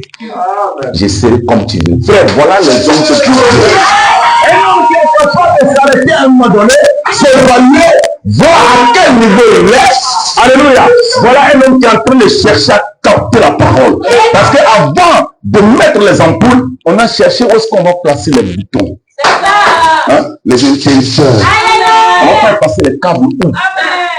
je serai comme tu veux. Frère, voilà les hommes que tu veux. Un homme qui est capable de s'arrêter à un moment donné, s'évaluer, voir à quel niveau il est. Alléluia. Voilà un homme qui est en train de chercher à capter la parole. Parce qu'avant de mettre les ampoules, on a cherché où est-ce qu'on va placer les boutons. Hein? Les interrupteurs. On va faire passer les câbles où?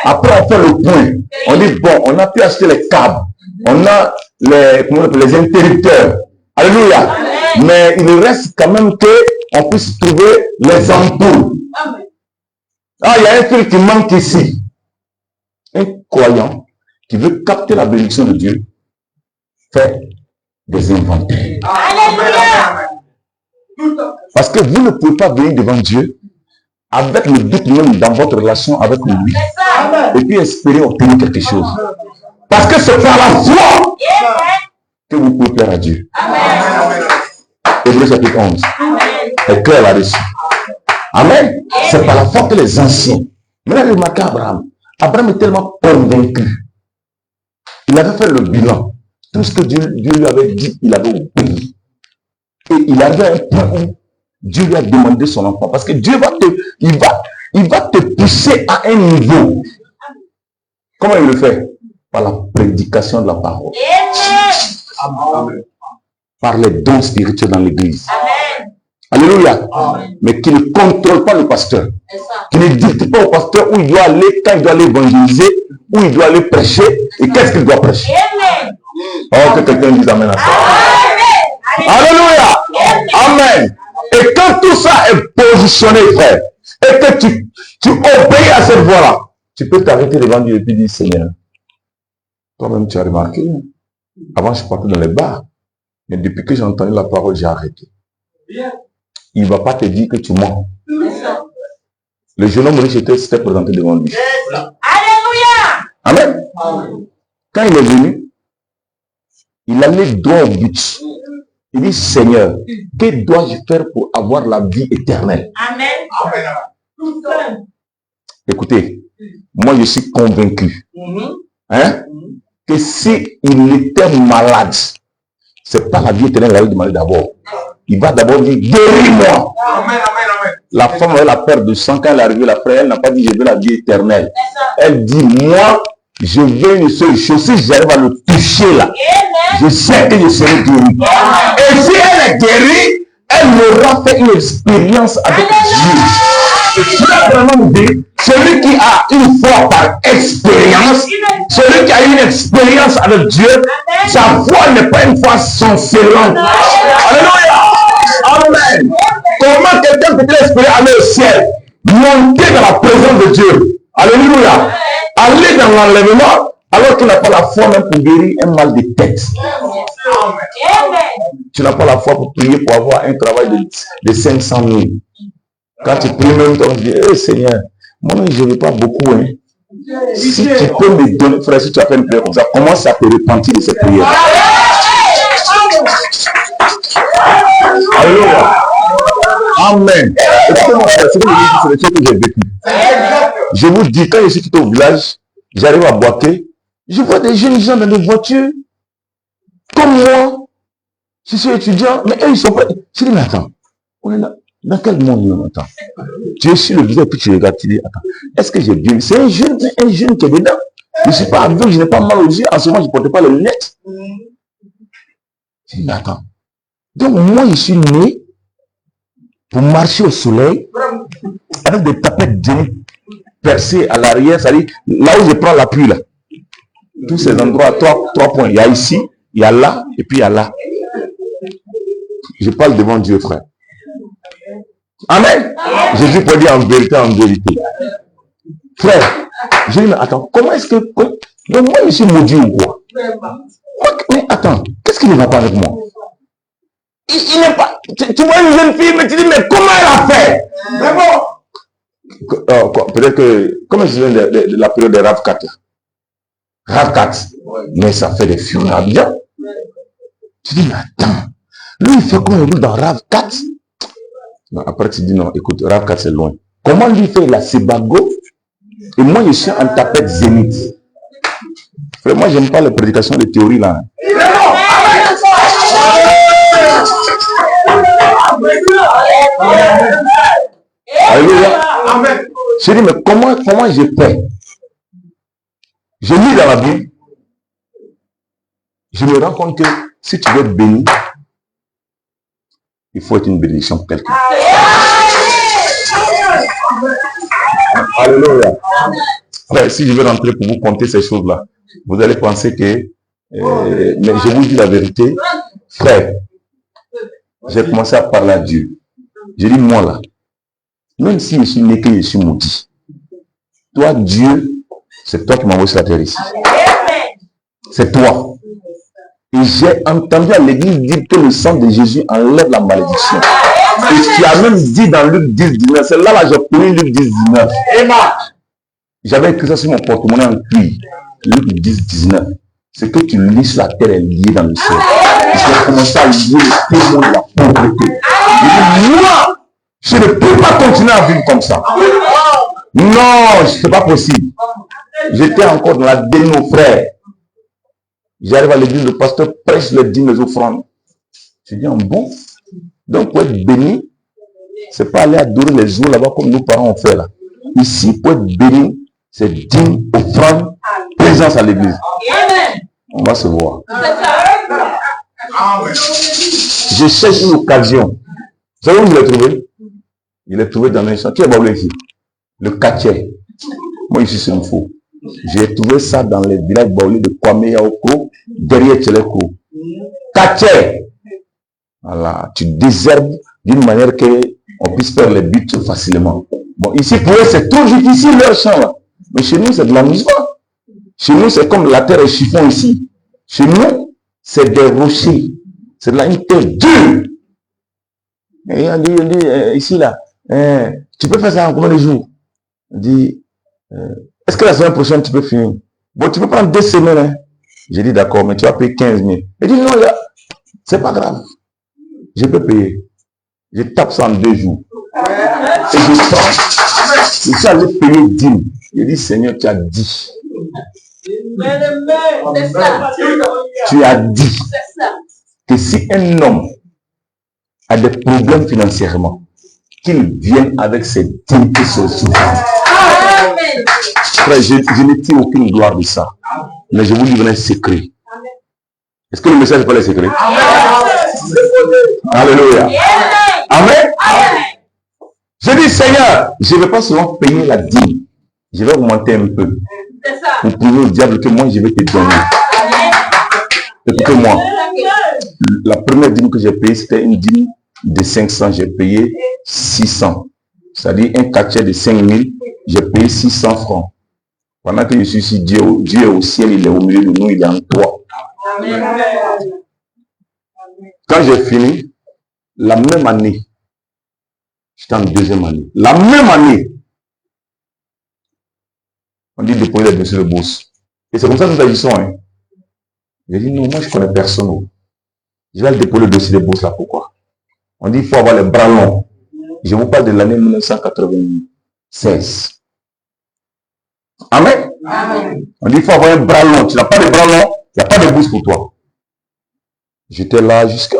Après, on fait le point. On dit, bon, on a pu acheter les câbles. On a les interrupteurs. Alléluia. Mais il reste quand même qu'on puisse trouver les ampoules. Ah, il y a un truc qui manque ici. Un croyant qui veut capter la bénédiction de Dieu fait des inventaires. Alléluia. Parce que vous ne pouvez pas venir devant Dieu avec le doute même dans votre relation avec lui et puis espérer obtenir quelque chose. Parce que c'est par la foi que vous pouvez plaire à Dieu. Hébreux chapitre 11 est clair là-dessus. Amen. C'est par la foi que les anciens. Maintenant, remarquez Abraham. Abraham est tellement convaincu. Il avait fait le bilan. Tout ce que Dieu lui avait dit, il avait obéi. Et il avait un point où Dieu lui a demandé son enfant. Parce que Dieu va te pousser à un niveau. Comment il le fait? Par la prédication de la parole. Amen. Par les dons spirituels dans l'église. Alléluia. Amen. Mais qui ne contrôle pas le pasteur. Qui ne dicte pas au pasteur où il doit aller, quand il doit aller évangéliser, où il doit aller prêcher et qu'est-ce qu'il doit prêcher. Amen. Oh, que quelqu'un dise amen à ça. Amen. Alléluia. Amen. Et quand tout ça est positionné, frère, et que tu obéis à cette voie-là, tu peux t'arrêter devant Dieu et puis dire, Seigneur, toi-même tu as remarqué, avant je partais dans les bars, mais depuis que j'ai entendu la parole, j'ai arrêté. Il ne va pas te dire que tu mens. Le jeune homme riche s'était présenté devant lui. Alléluia. Amen. Quand il est venu, il allait droit au but. Il dit, Seigneur, que dois-je faire pour avoir la vie éternelle? Amen. Écoutez, moi je suis convaincu que si il était malade, c'est pas la vie éternelle qu'il allait demander d'abord. Il va d'abord dire, guéris-moi. La femme avait la perte de sang quand elle est arrivée, la frère, elle n'a pas dit, je veux la vie éternelle. Elle dit, moi, je veux une seule chose. Si j'arrive à le toucher là, je sais que je serai guéri. Et si elle est guérie, elle aura fait une expérience avec Dieu. Et tu as vraiment dit, celui qui a une foi par expérience, celui qui a une expérience avec Dieu, sa foi n'est pas une foi chancelante. Alléluia. Amen. Comment quelqu'un peut espérer aller au ciel, monter dans la présence de Dieu? Alléluia. Aller dans l'enlèvement alors qu'il n'a pas la foi même pour guérir un mal de tête. Tu n'as pas la foi pour prier pour avoir un travail de 500 000. Quand tu pries même, tu dis, hey, Seigneur, moi je ne veux pas beaucoup. Hein. Si tu peux me donner, frère, si tu as fait une prière comme ça, commence à te repentir de cette prière. Alléluia. Amen. Écoutez-moi, frère, c'est le truc que j'ai vécu. Je vous dis, quand je suis quitté au village, j'arrive à Boaké, je vois des jeunes gens dans des voitures, comme moi. Je suis étudiant, mais eux, ils sont pas. Je dis, mais attends, on est là. Dans quel monde nous attends? Tu es sur le visage, puis tu regardes, tu dis, attends, est-ce que j'ai bien? C'est un jeune qui est dedans. Je ne suis pas aveugle, je n'ai pas mal aux yeux. En ce moment, je ne portais pas les lunettes. Je dis, mais attends. Donc, moi, je suis né pour marcher au soleil avec des tapettes de percées à l'arrière, c'est-à-dire là où je prends l'appui, là. Tous ces endroits, trois points. Il y a ici, il y a là, et puis il y a là. Je parle devant Dieu, frère. Amen. Jésus peut dire en vérité, en vérité. Frère, je dis, mais attends, comment est-ce que... Donc moi, je suis maudit ou quoi? Mais attends, qu'est-ce qui ne va pas avec moi? Il n'est pas... Tu vois une jeune fille, mais tu dis, mais comment elle a fait? Mais bon. Peut-être que... Comment je viens de la période des Rav 4 là? Rav 4. Mais ça fait des furies à bien. Tu dis, mais attends. Lui, il fait comment il roule dans Rav 4? Non, après, tu dis, non, écoute, Rav 4, c'est loin. Comment lui fait la Sebago? Et moi, je suis en tapette zénith. Frère, moi, j'aime pas les prédications, les théories, là. Alléluia. Je dis, mais comment je fais? Je lis dans la Bible. Je me rends compte que si tu veux être béni, il faut être une bénédiction pour quelqu'un. Alléluia. Frère, si je vais rentrer pour vous conter ces choses-là, vous allez penser que... mais je vous dis la vérité. Frère, j'ai commencé à parler à Dieu. J'ai dit, moi là, même si je suis né que je suis maudit, Toi, Dieu, c'est toi qui m'as envoyé sur la terre ici. C'est toi. Et j'ai entendu à l'église dire que le sang de Jésus enlève la malédiction. Et tu as même dit dans Luc 10, 19, c'est là j'ai connu Luc 10, 19. J'avais écrit ça sur mon porte-monnaie en cuir. Luc 10, 19. Ce que tu lis sur la terre est lié dans le ciel. J'ai commencé à lier le témoin de la pauvreté. Moi, je ne peux pas continuer à vivre comme ça. Non, ce n'est pas possible. J'étais encore dans la dernière aux frères. J'arrive à l'église, le pasteur prêche les dîmes, les offrandes. Je dis, bon. Donc, pour être béni, ce n'est pas aller adorer les jours là-bas comme nos parents ont fait là. Ici, pour être béni, c'est dîmes, offrandes, présence à l'église. On va se voir. Je cherche une occasion. Vous savez où je l'ai trouvé? Je l'ai trouvé dans un champ. Qui est Baoulé ici? Le Katché. Moi, ici, c'est un faux. J'ai trouvé ça dans les villages Baoulé de Kwame Yaoko, derrière Tcheleko. Katché. Voilà. Tu désherbes d'une manière qu'on puisse faire les buts facilement. Bon, ici, pour eux, c'est trop difficile leur champ là. Mais chez nous, c'est de l'amusement. Chez nous, c'est comme la terre est chiffon ici. Chez nous, c'est des rochers. C'est de la terre dure. Et on dit ici, là, tu peux faire ça en combien de jours? On dit, est-ce que la semaine prochaine, tu peux finir? Bon, tu peux prendre 2 semaines. Hein? J'ai dit, d'accord, mais tu vas payer 15 000. Il dit, non, là, c'est pas grave. Je peux payer. Je tape ça en 2 jours. Et je prends. Je suis allé payer 10 000. Je dis, Seigneur, tu as dit. Tu as dit que si un homme a des problèmes financièrement, qu'il vienne avec ses dîmes et ses souffrances. Frère, je ne tire aucune gloire de ça. Mais je vous livre un secret. Est-ce que le message n'est pas le secret? Alléluia. Amen. Je dis, Seigneur, je ne vais pas seulement payer la dîme. Je vais augmenter un peu. Pour prouver au diable que moi, je vais te donner. Écoutez-moi. La première dîme que j'ai payée, c'était une dîme de 500. J'ai payé 600. C'est-à-dire un cachet de 5000. J'ai payé 600 francs. Pendant que je suis ici, Dieu est au ciel, il est au milieu de nous, il est en toi. Quand j'ai fini, la même année, j'étais en 2e année. La même année, on dit déposer les dossiers de bourse. Et c'est comme ça que nous agissons. Hein. J'ai dit non, moi je connais personne. Je vais aller déposer le dossier de bourse là. Pourquoi? On dit il faut avoir les bras longs. Je vous parle de l'année 1996. Amen. Amen. On dit il faut avoir un bras long. Tu n'as pas de bras long, il n'y a pas de bourse pour toi. J'étais là jusqu'à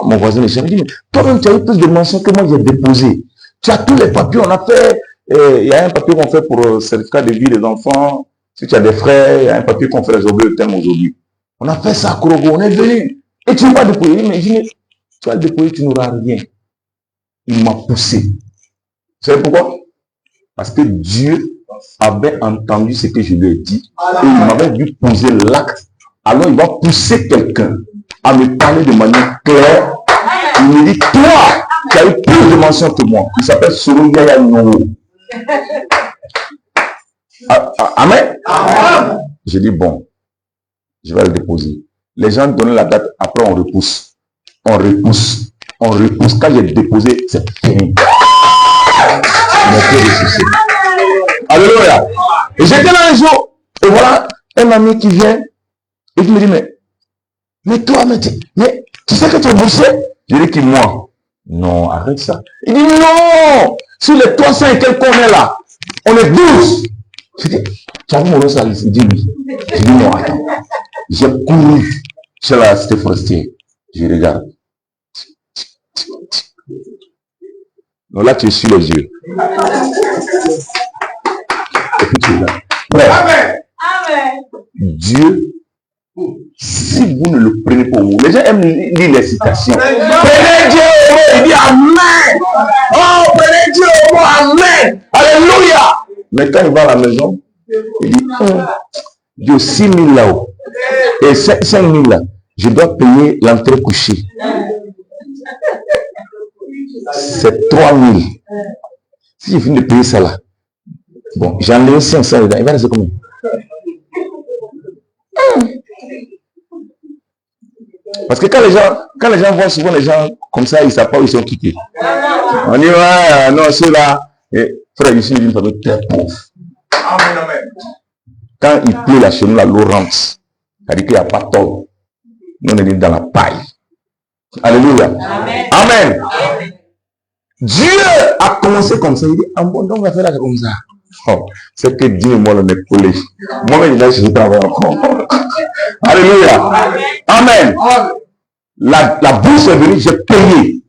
mon voisin. Je me dit, toi-même tu as eu plus de mentions que moi j'ai déposé. Tu as tous les papiers, on a fait. Il y a un papier qu'on fait pour le certificat de vie des enfants. Si tu as des frères, il y a un papier qu'on fait les objets de thème aujourd'hui. On a fait ça à Korogo, on est venu. Et tu ne vas pas déposer. Mais je dis, tu vas le déposer, tu n'auras rien. Il m'a poussé. Vous savez pourquoi? Parce que Dieu avait entendu ce que je lui ai dit. Et il m'avait vu poser l'acte. Alors il va pousser quelqu'un à me parler de manière claire. Il me dit, toi, tu as eu plus de mentions que moi. Il s'appelle Soro Yaya Noro. Amen. J'ai dit, bon, je vais le déposer. Les gens donnaient la date, après on repousse. On repousse. On repousse. Quand j'ai déposé, c'est fini. Alléluia. Et j'étais là un jour, et voilà, un ami qui vient, et qui me dit, mais toi, mais tu sais que tu es bouché? Je dis, qui moi? Non, arrête ça. Il dit, non, sur les 300 et quelques qu'on est là, on est 12. Je dis, tu as vu mon nom ça? Il dit oui. Je dis, non, attends. J'ai couru chez la cité forestière. Je regarde. Donc là, tu es sur les yeux. Et puis tu es là. Amen. Dieu, si vous ne le prenez pas au mot, les gens aiment lire les citations. Prenez Dieu au mot, il dit Amen. Oh, prenez Dieu au mot, Amen. Alléluia. Mais quand il va à la maison, il dit, Dieu, 6 000 là-haut. Et 5 000 là, je dois payer l'entrée couchée. C'est 3 000. Si je finis de payer ça là, Bon, j'en ai 500 dedans. Il va rester combien? Parce que quand les gens voient souvent les gens comme ça, ils ne savent pas où ils sont quittés. On dit, ouais, non, ceux-là. Frère, ici, une famille très pauvre. Quand il pleut là chez nous, l'eau rentre. C'est-à-dire qu'il n'y a pas de tol. Nous, on est dans la paille. Alléluia. Amen. Amen. Amen. Dieu a commencé comme ça. Il dit, ah bon, donc on va faire là comme ça. Oh, c'est que Dieu et moi, on est collés. Moi-même, je vais travailler encore. Alléluia. Amen. Amen. La bourse est venue, j'ai payé.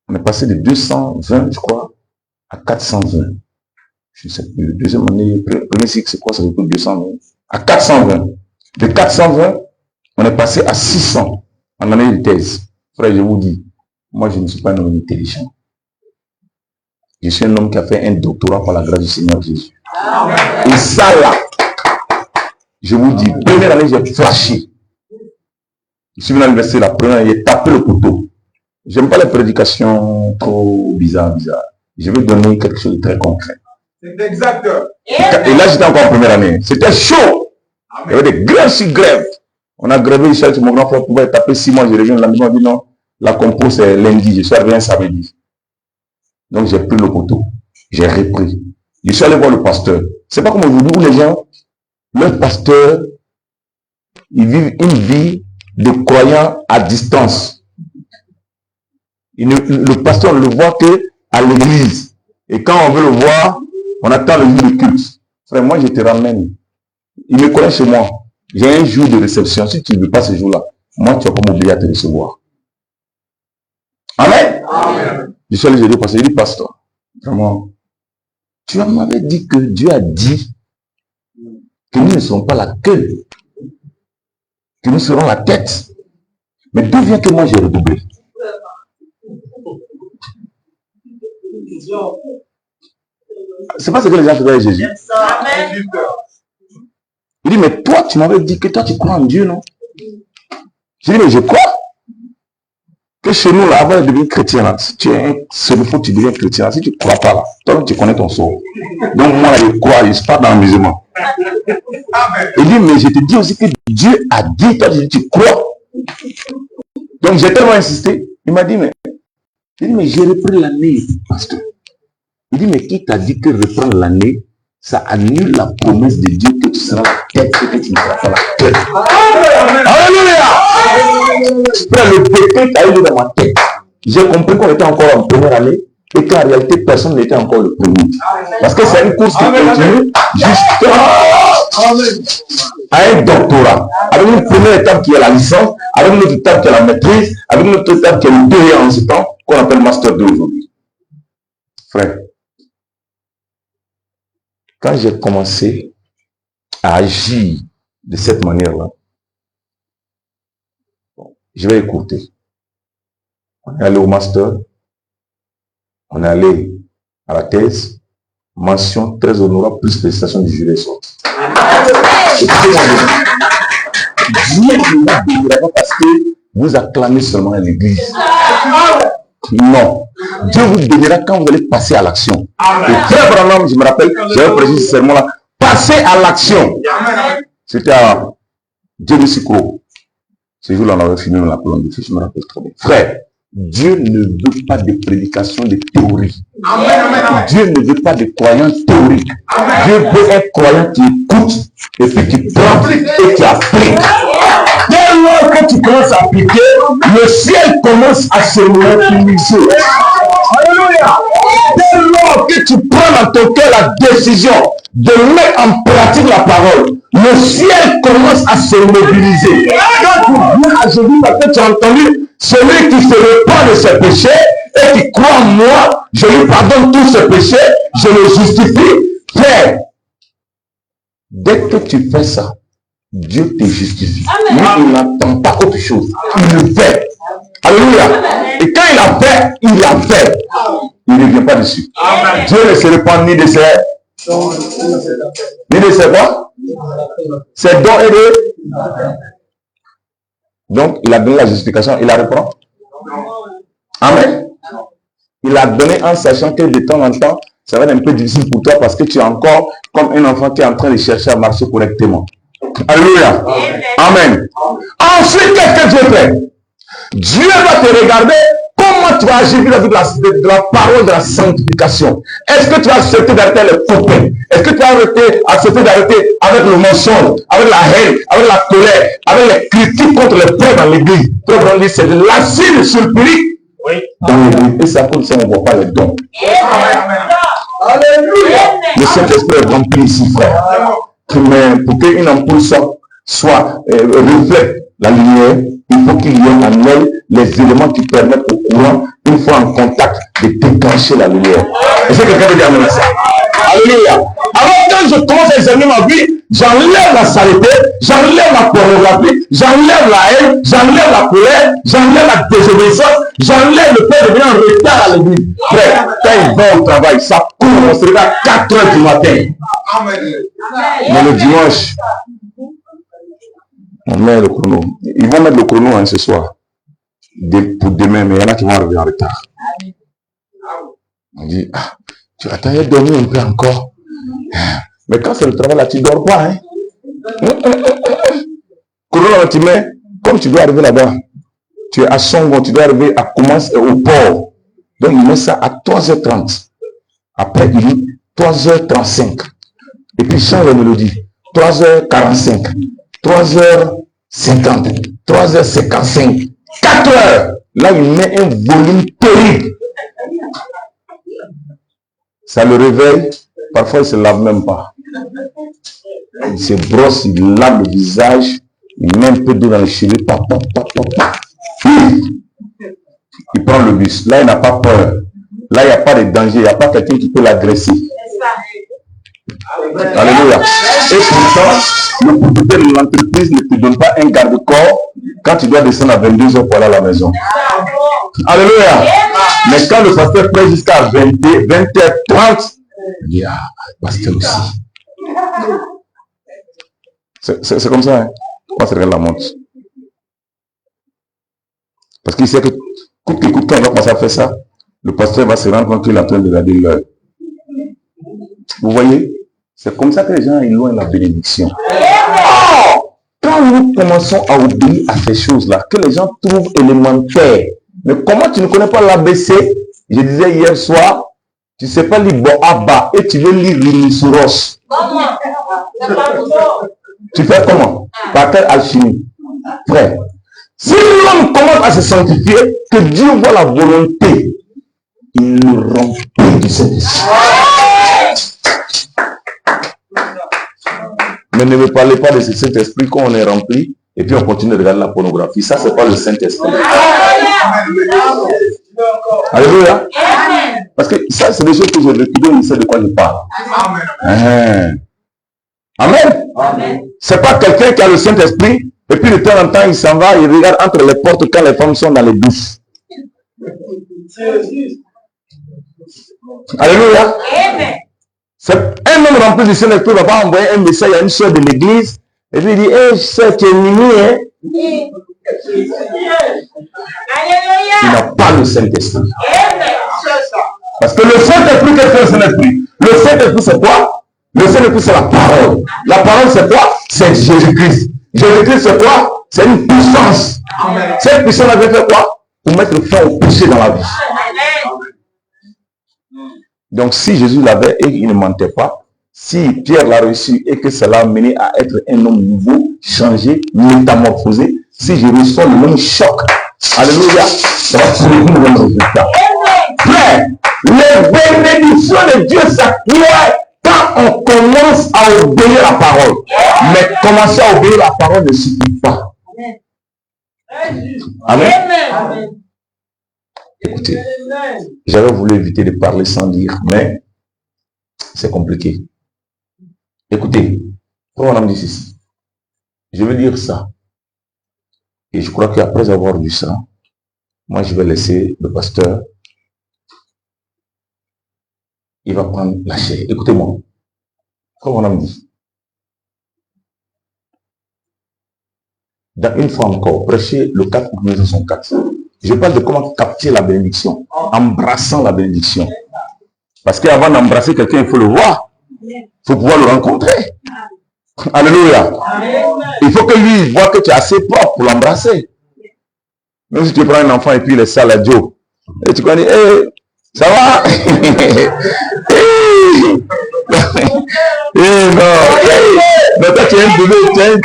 On est passé de 220, je crois, à 420. Je ne sais plus. Deuxième année, premier cycle, c'est quoi? Ça veut dire 220. À 420. De 420, on est passé à 600 en année de thèse. Frère, je vous dis, moi, je ne suis pas un homme intelligent. Je suis un homme qui a fait un doctorat par la grâce du Seigneur Jésus. Amen. Et ça, là, je vous dis, première année, j'ai flashé. Je suis venu à l'université, la première année, j'ai tapé le couteau. J'aime pas les prédications trop bizarres. Je vais donner quelque chose de très concret. C'est exact. Et là, j'étais encore en première année. C'était chaud. Amen. Il y avait des grèves grèves. On a grévé ici, mon grand frère pouvait taper 6 mois, je reviens la maison, on dit non, la compo c'est lundi, je suis arrivé un samedi. Donc j'ai pris le couteau, j'ai repris. Je suis allé voir le pasteur. C'est pas comme aujourd'hui où les gens, leur pasteur, ils vivent une vie de croyants à distance. Le pasteur, on ne le voit que à l'église. Et quand on veut le voir, on attend le jour de culte. Frère, moi je te ramène. Il me connaît chez moi. J'ai un jour de réception. Si tu ne veux pas ce jour-là, moi, tu vas pas m'obliger à te recevoir. Amen. Amen. Je suis allé dire parce que il dit, pasteur, vraiment, tu m'avais dit que Dieu a dit que nous ne serons pas la queue, que nous serons la tête. Mais d'où vient que moi j'ai redoublé? C'est pas ce que les gens faisaient avec Jésus. Amen. Il dit, mais toi, tu m'avais dit que toi, tu crois en Dieu, non? J'ai dit, mais je crois. Que chez nous, là, avant de devenir chrétien, là, si tu es un seul fois, tu deviens chrétien, si tu ne crois pas, là, toi, tu connais ton sort. Donc, moi, je crois, je ne suis pas dans le musulman. Il dit, mais je te dis aussi que Dieu a dit, toi, tu crois. Donc, j'ai tellement insisté. Il m'a dit, mais j'ai repris l'année, pasteur. Il dit, mais qui t'a dit que reprendre l'année, ça annule la promesse de Dieu que tu seras la tête et que tu ne seras pas la tête. Alléluia! Frère, le péché a eu dans ma tête. J'ai compris qu'on était encore en première année et qu'en réalité, personne n'était encore le premier. Parce que c'est une course qui continue jusqu'à un doctorat. Avec une première étape qui est la licence, avec une autre étape qui est la maîtrise, avec une autre étape qui est le deux en ce temps, qu'on appelle Master 2 aujourd'hui. Frère, quand j'ai commencé à agir de cette manière-là, je vais écouter. On est allé au master, on est allé à la thèse, mention très honorable, plus félicitations du jury sorti. Dieu ne vous bénira pas parce que vous acclamez seulement à l'église. Non. Dieu vous bénira quand vous allez passer à l'action. Et très vraiment, je me rappelle, j'avais précisé ce serment-là, passer à l'action. C'était à Dieu de Sicro. Ce jour-là, on avait fini dans la colonne de feu, je me rappelle très bien. Frère, Dieu ne veut pas de prédication de théorie. Dieu ne veut pas de croyants théoriques. Dieu veut un croyant qui écoute et puis qui prend et qui applique. Dès lors que tu commences à appliquer, le ciel commence à se mobiliser. Alléluia. Dès lors que tu prends dans ton cœur la décision de mettre en pratique la parole, le ciel commence à se mobiliser. Quand tu viens à Jésus parce que tu as entendu celui qui se repent de ses péchés et qui croit en moi, je lui pardonne tous ses péchés, je le justifie. Frère, dès que tu fais ça, Dieu te justifie. Mais il n'attend pas autre chose. Il le fait. Alléluia. Et quand il a fait, il l'a fait. Il ne vient pas dessus. Amen. Dieu ne se répand ni de ses... Ni de ses quoi? Ses dons et de... Donc, il a donné la justification, il la reprend. Amen. Il a donné en sachant que de temps en temps, ça va être un peu difficile pour toi parce que tu es encore comme un enfant qui est en train de chercher à marcher correctement. Alléluia. Amen. Ensuite, qu'est-ce que Dieu fait? Dieu va te regarder comment tu vas agir vis-à-vis de la parole de la sanctification. Est-ce que tu vas accepter d'arrêter les copains? Est-ce que tu vas accepter d'arrêter avec le mensonge, avec la haine, avec la colère, avec les critiques contre les frères dans l'église? C'est de l'acide sulfurique dans l'église. Et c'est à cause de ça qu'on ne voit pas les dons. Alléluia. Le Saint-Esprit est rempli ici, frère. Mais pour qu'une ampoule soit reflète la lumière, il faut qu'il y ait en elle les éléments qui permettent au courant, une fois en contact, de déclencher la lumière. Est-ce que quelqu'un veut dire amen à ça? Alléluia. Alors quand je commence à examiner ma vie, j'enlève la saleté, j'enlève la pornographie, j'enlève la haine, j'enlève la colère, j'enlève la désobéissance, j'enlève le fait de venir en retard à l'église. Frère, quand il va au travail, ça commence à 4 h du matin. Mais le dimanche, on met le chrono. Ils vont mettre le chrono ce soir. Pour demain, mais il y en a qui vont arriver en retard. On dit, ah, tu as taillé dormir un peu encore. Mais quand c'est le travail là, tu ne dors pas. Hein? Chrono là, tu mets, comme tu dois arriver là-bas, tu es à Songo, tu dois arriver à commencer au port. Donc il met ça à 3 h 30. Après, il dit 3 h 35. Et puis il change la mélodie. 3 h 45. 3 h 50, 3 h 55, 4 h. Là, il met un volume terrible. Ça le réveille. Parfois, il ne se lave même pas. Il se brosse, il lave le visage, il met un peu d'eau dans les cheveux. Il prend le bus. Là, il n'a pas peur. Là, il n'y a pas de danger. Il n'y a pas quelqu'un qui peut l'agresser. Alléluia. Et pourtant, le propriétaire de l'entreprise ne te donne pas un garde-corps quand tu dois descendre à 22 h pour aller à la maison. Alléluia. Mais quand le pasteur prêt jusqu'à 20 h 30, il dit, ah, le pasteur aussi. C'est comme ça, hein. On se regarde la montre. Parce qu'il sait que coûte que coûte, quand il va commencer à faire ça, le pasteur va se rendre compte qu'il est en train de regarder l'heure. Vous voyez? C'est comme ça que les gens éloignent la bénédiction. Oh! Quand nous commençons à obéir à ces choses-là, que les gens trouvent élémentaires, mais comment tu ne connais pas l'ABC? Je disais hier soir, tu ne sais pas lire Boaba et tu veux lire Rhinocéros. Tu fais comment? Par quelle alchimie? Frère, si l'homme commence à se sanctifier, que Dieu voit la volonté, il le remplit du Saint-Esprit. Mais ne me parlez pas de ce Saint-Esprit quand on est rempli et puis on continue de regarder la pornographie. Ça, c'est pas le Saint-Esprit. Alléluia. Parce que ça, c'est des choses que j'ai vécues, donc il sait de quoi je parle. Amen. Amen. C'est pas quelqu'un qui a le Saint-Esprit et puis de temps en temps, il s'en va, il regarde entre les portes quand les femmes sont dans les douches. Alléluia. C'est un homme rempli du Saint-Esprit va pas envoyer un message à une soeur de l'église et puis il dit, hey, soeur, tu es mimi, hein? Il n'a pas le Saint-Esprit. Parce que le Saint-Esprit, qu'est-ce que le Saint-Esprit? Le Saint-Esprit, c'est quoi? Le Saint-Esprit, c'est la parole. La parole, c'est quoi? C'est Jésus-Christ. Jésus-Christ, c'est quoi? C'est une puissance. Cette puissance avait fait quoi? Pour mettre fin au péché dans la vie. Donc, si Jésus l'avait et il ne mentait pas, si Pierre l'a reçu et que cela a mené à être un homme nouveau, changé, métamorphosé, si je reçois le même choc, alléluia, ça va produire le même résultat. Frère, les bénédictions de Dieu s'acquièrent quand on commence à obéir la parole. Mais commencer à obéir la parole ne suffit pas. Amen. Amen. Écoutez, j'avais voulu éviter de parler sans lire, mais c'est compliqué. Écoutez, pourquoi on a dit ceci? Je vais dire ça. Et je crois qu'après avoir vu ça, moi je vais laisser le pasteur. Il va prendre la chair. Écoutez-moi. Comme on a dit. Dans une fois encore, prêchez le 4 août 1964. Je parle de comment capter la bénédiction, embrassant la bénédiction. Parce qu'avant d'embrasser quelqu'un, il faut le voir. Il faut pouvoir le rencontrer. Alléluia. Il faut que lui voit que tu es assez propre pour l'embrasser. Même si tu prends un enfant et puis il est sale à Joe. Et tu connais, hey, ça va? Non, toi tu es un bébé,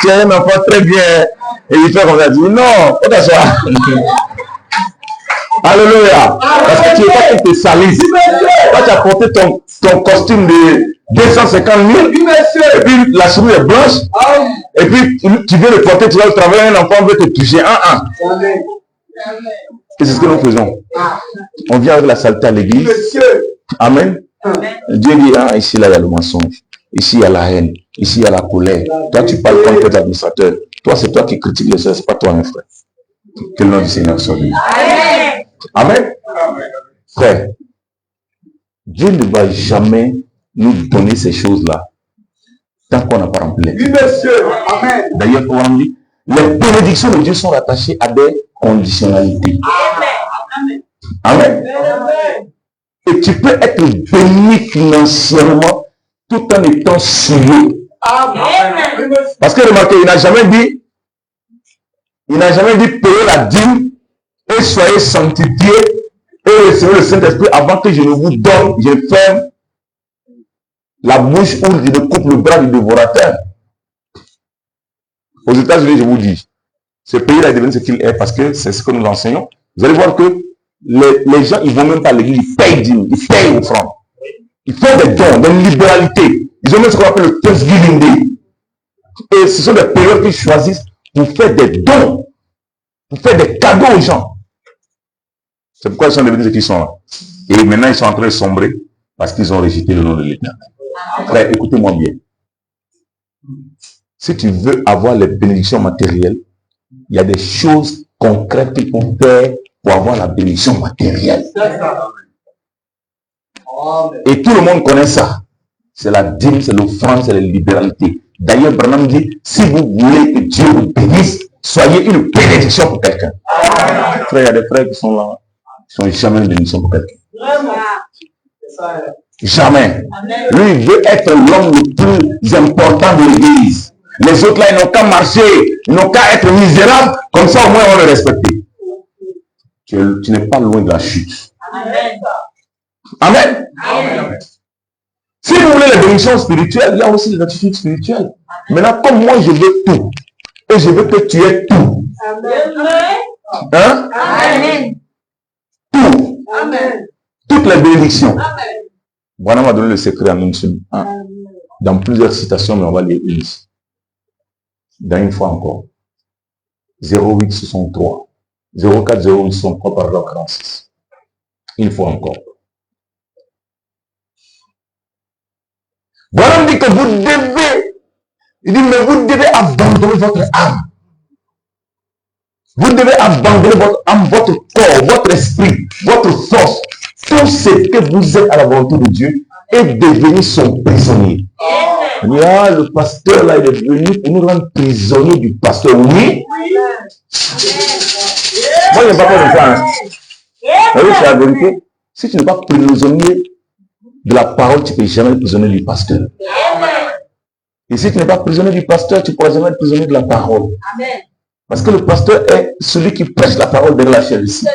tu es un enfant très bien. Et il fait comme ça, il dit non, pas ça. Alléluia. Parce que tu veux pas qu'il te salisse. Toi tu as porté ton costume de 250 000. Et puis la chemise est blanche. Et puis tu veux le porter, tu vas travailler, un enfant veut te toucher. Et c'est ce que nous faisons. On vient avec la saleté à l'église. Amen. Dieu dit, ici là il y a le mensonge. Ici il y a la haine. Ici il y a la colère. Toi tu parles comme peut-être administrateur. Toi c'est toi qui critiques les soeurs, c'est pas toi mon frère. Que le nom du Seigneur soit béni. Amen. Frère, Dieu ne va jamais nous donner ces choses-là tant qu'on n'a pas rempli. Oui, monsieur. Amen. D'ailleurs, pour on dit, les bénédictions de Dieu sont attachées à des conditionnalités. Amen. Amen. Et tu peux être béni financièrement tout en étant souillé. Amen. Parce que remarquez, il n'a jamais dit payer la dîme et soyez sanctifiés et recevez le Saint-Esprit avant que je ne vous donne, je ferme la bouche ou je ne coupe le bras du dévorateur. Aux États-Unis, je vous dis, ce pays-là est devenu ce qu'il est parce que c'est ce que nous enseignons. Vous allez voir que les gens, ils ne vont même pas à l'église, ils payent dîmes, ils payent offrandes. Ils font des dons, des libéralités. Ils ont même ce qu'on appelle le Thanksgiving Day. Et ce sont des périodes qu'ils choisissent pour faire des dons, pour faire des cadeaux aux gens. C'est pourquoi ils sont devenus ce qu'ils sont là. Et maintenant, ils sont en train de sombrer parce qu'ils ont rejeté le nom de l'Éternel. Frère, écoutez-moi bien. Si tu veux avoir les bénédictions matérielles, il y a des choses concrètes qu'il faut faire pour avoir la bénédiction matérielle. Et tout le monde connaît ça. C'est la dîme, c'est l'offrande, c'est la libéralité. D'ailleurs, Branham dit, si vous voulez que Dieu vous bénisse, soyez une bénédiction pour quelqu'un. Frère, il y a des frères qui sont là, qui ne sont jamais une bénédiction pour quelqu'un. Jamais. Lui, il veut être l'homme le plus important de l'église. Les autres là, ils n'ont qu'à marcher, ils n'ont qu'à être misérables, comme ça au moins on va le respecter. Tu n'es pas loin de la chute. Amen. Amen. Si vous voulez les bénédictions spirituelles, il y a aussi les attitudes spirituelles. Maintenant, comme moi je veux tout, et je veux que tu aies tout. Hein? Amen. Tout. Amen. Toutes les bénédictions. Amen. Voilà, on va donner le secret en une seule. Hein? Dans plusieurs citations, mais on va les lire ici. Dans une fois encore. 0863. 04 0863 par 46. Une fois encore. Voilà, on dit que vous devez, il dit, mais vous devez abandonner votre âme. Vous devez abandonner votre âme, votre corps, votre esprit, votre force, tout ce que vous êtes à la volonté de Dieu et devenir son prisonnier. Ah, le pasteur là, il est venu pour nous rendre prisonniers du pasteur. Oui. Moi, je n'ai pas peur de ça. Oui, c'est la vérité. Si tu n'es pas prisonnier de la parole, tu ne peux jamais être prisonnier du pasteur. Et si tu n'es pas prisonnier du pasteur, tu ne pourras jamais être prisonnier de la parole. Parce que le pasteur est celui qui prêche la parole de la chair ici.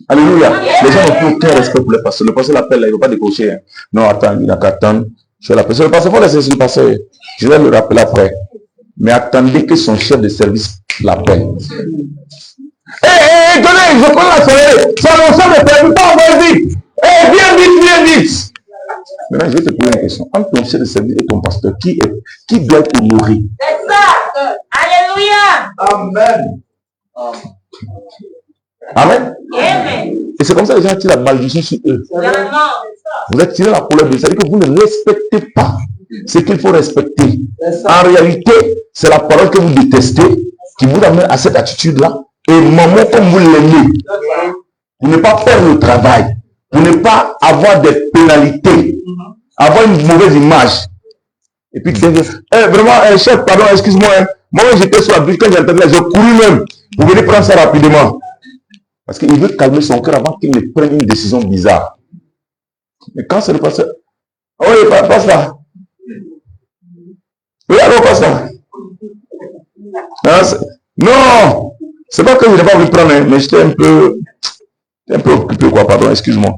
Alléluia. Les gens n'ont plus aucun respect pour le pasteur. Le pasteur l'appelle là, il ne va pas décocher. Hein. Non, attends, il n'a qu'à attendre. Je vais l'appeler. Le pasteur, il faut laisser le pasteur. Je vais le rappeler après. Mais attendez que son chef de service l'appelle. Hé, donnez, je connais la soirée. Ça ne me permet pas, vas-y. Hé, viens vite. Maintenant, je vais te poser une question. Entre ton chef de service et ton pasteur, qui doit te nourrir? C'est ça. Alléluia. Amen. Amen. Amen. Et c'est comme ça que les gens tirent la malédiction sur eux. Vous êtes tiré la colère de Dieu. C'est-à-dire que vous ne respectez pas ce qu'il faut respecter. En réalité, c'est la parole que vous détestez qui vous amène à cette attitude-là. Et maman, comme vous l'aimez, pour ne pas faire le travail, pour ne pas avoir des pénalités, avoir une mauvaise image. Et puis, vraiment, chef, pardon, excuse-moi. Moi, j'étais sur la bûche, quand j'entendais, j'ai couru même pour venir prendre ça rapidement. Parce qu'il veut calmer son cœur avant qu'il ne prenne une décision bizarre. Mais quand c'est le pasteur, oh, il passe là. Oui, alors passe là. Non, c'est pas que je n'ai pas voulu prendre, mais j'étais un peu occupé, quoi, pardon, excuse-moi.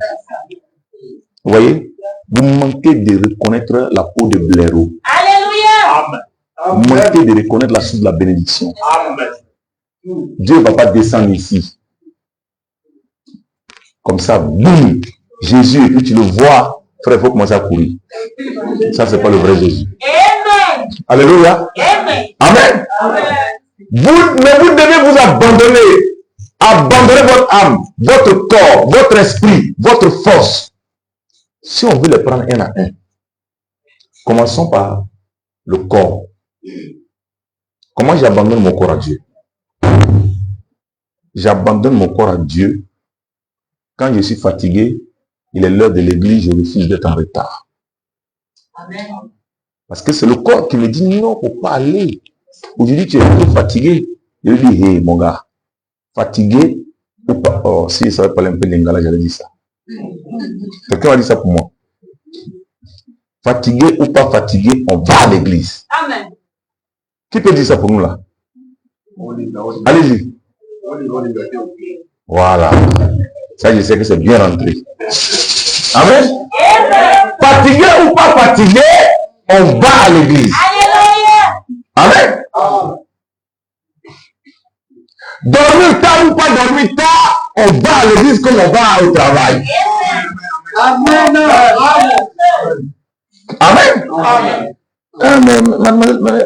Vous voyez, vous manquez de reconnaître la peau de blaireau. Alléluia. Vous manquez de reconnaître la source de la bénédiction. Amen. Dieu ne va pas descendre ici. Comme ça, boum, Jésus, et puis tu le vois, frère, il faut commencer à courir. Ça, c'est pas le vrai Jésus. Amen. Alléluia. Amen. Amen. Amen. Mais vous devez vous abandonner. Abandonner votre âme, votre corps, votre esprit, votre force. Si on veut les prendre un à un, commençons par le corps. Comment j'abandonne mon corps à Dieu? J'abandonne mon corps à Dieu. Quand je suis fatigué, il est l'heure de l'église, je refuse d'être en retard. Amen. Parce que c'est le corps qui me dit non, il ne faut pas aller. Aujourd'hui, tu es trop fatigué. Je lui dis, hé, mon gars, fatigué ou pas? Oh, si ça va parler un peu d'Ingala, j'allais dire ça. Quelqu'un va dire ça pour moi. Fatigué ou pas fatigué, on va à l'église. Amen. Qui peut dire ça pour nous là? Allez-y. Voilà. Ça, je sais que c'est bien rentré. Amen. Fatigué ou pas fatigué, on va à l'église. Alléluia. Amen. Dormir tard ou pas dormir tard, on va à l'église comme on va au travail. Amen. Amen. Amen. Ah,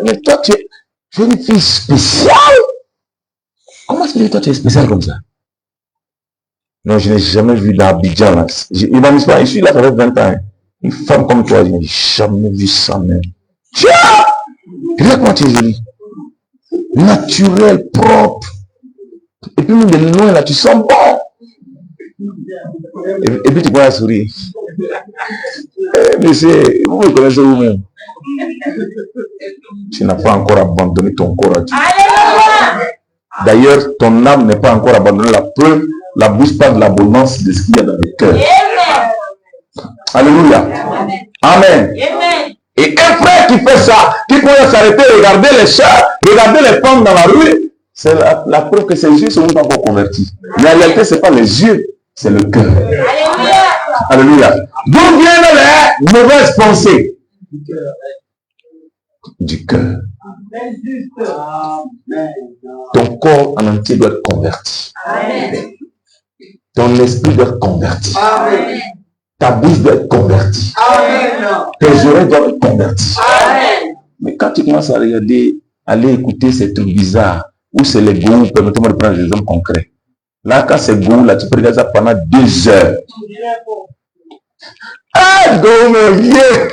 mais toi, tu es une fille spéciale. Comment est-ce que toi, tu es spéciale comme ça? Non, je n'ai jamais vu d'Abidjan là. Il m'a dit pas, je suis là, ça fait 20 ans. Une femme comme toi, je n'ai jamais vu ça même. Tiens! Regarde comment tu es jolie. Naturel, propre. Et puis même de loin là, tu sens bon. Et puis tu vois la souris. Mais c'est, vous me connaissez vous-même. Tu n'as pas encore abandonné ton corps à Dieu. Alléluia. D'ailleurs, ton âme n'est pas encore abandonnée. La preuve, la bouche parle de l'abondance de ce qu'il y a dans le cœur. Amen. Alléluia. Amen. Amen. Et un frère qui fait ça, qui pourrait s'arrêter, regarder les chats, regarder les femmes dans la rue, c'est la preuve que ses yeux sont pas encore convertis. Mais en réalité, ce n'est pas les yeux, c'est le cœur. Alléluia. Alléluia. D'où viennent les mauvaises pensées? Du cœur. Ton corps en entier doit être converti. Amen. Ton esprit doit être converti. Amen. Ta bouche doit être convertie. Amen. Tes oreilles doivent être converties. Amen. Mais quand tu commences à regarder, aller écouter ces trucs bizarres, où c'est les goûts, permettez-moi de prendre des exemples concrets. Là, quand c'est goût, là, tu peux regarder ça pendant 2 heures. Ah, go, mon vieux!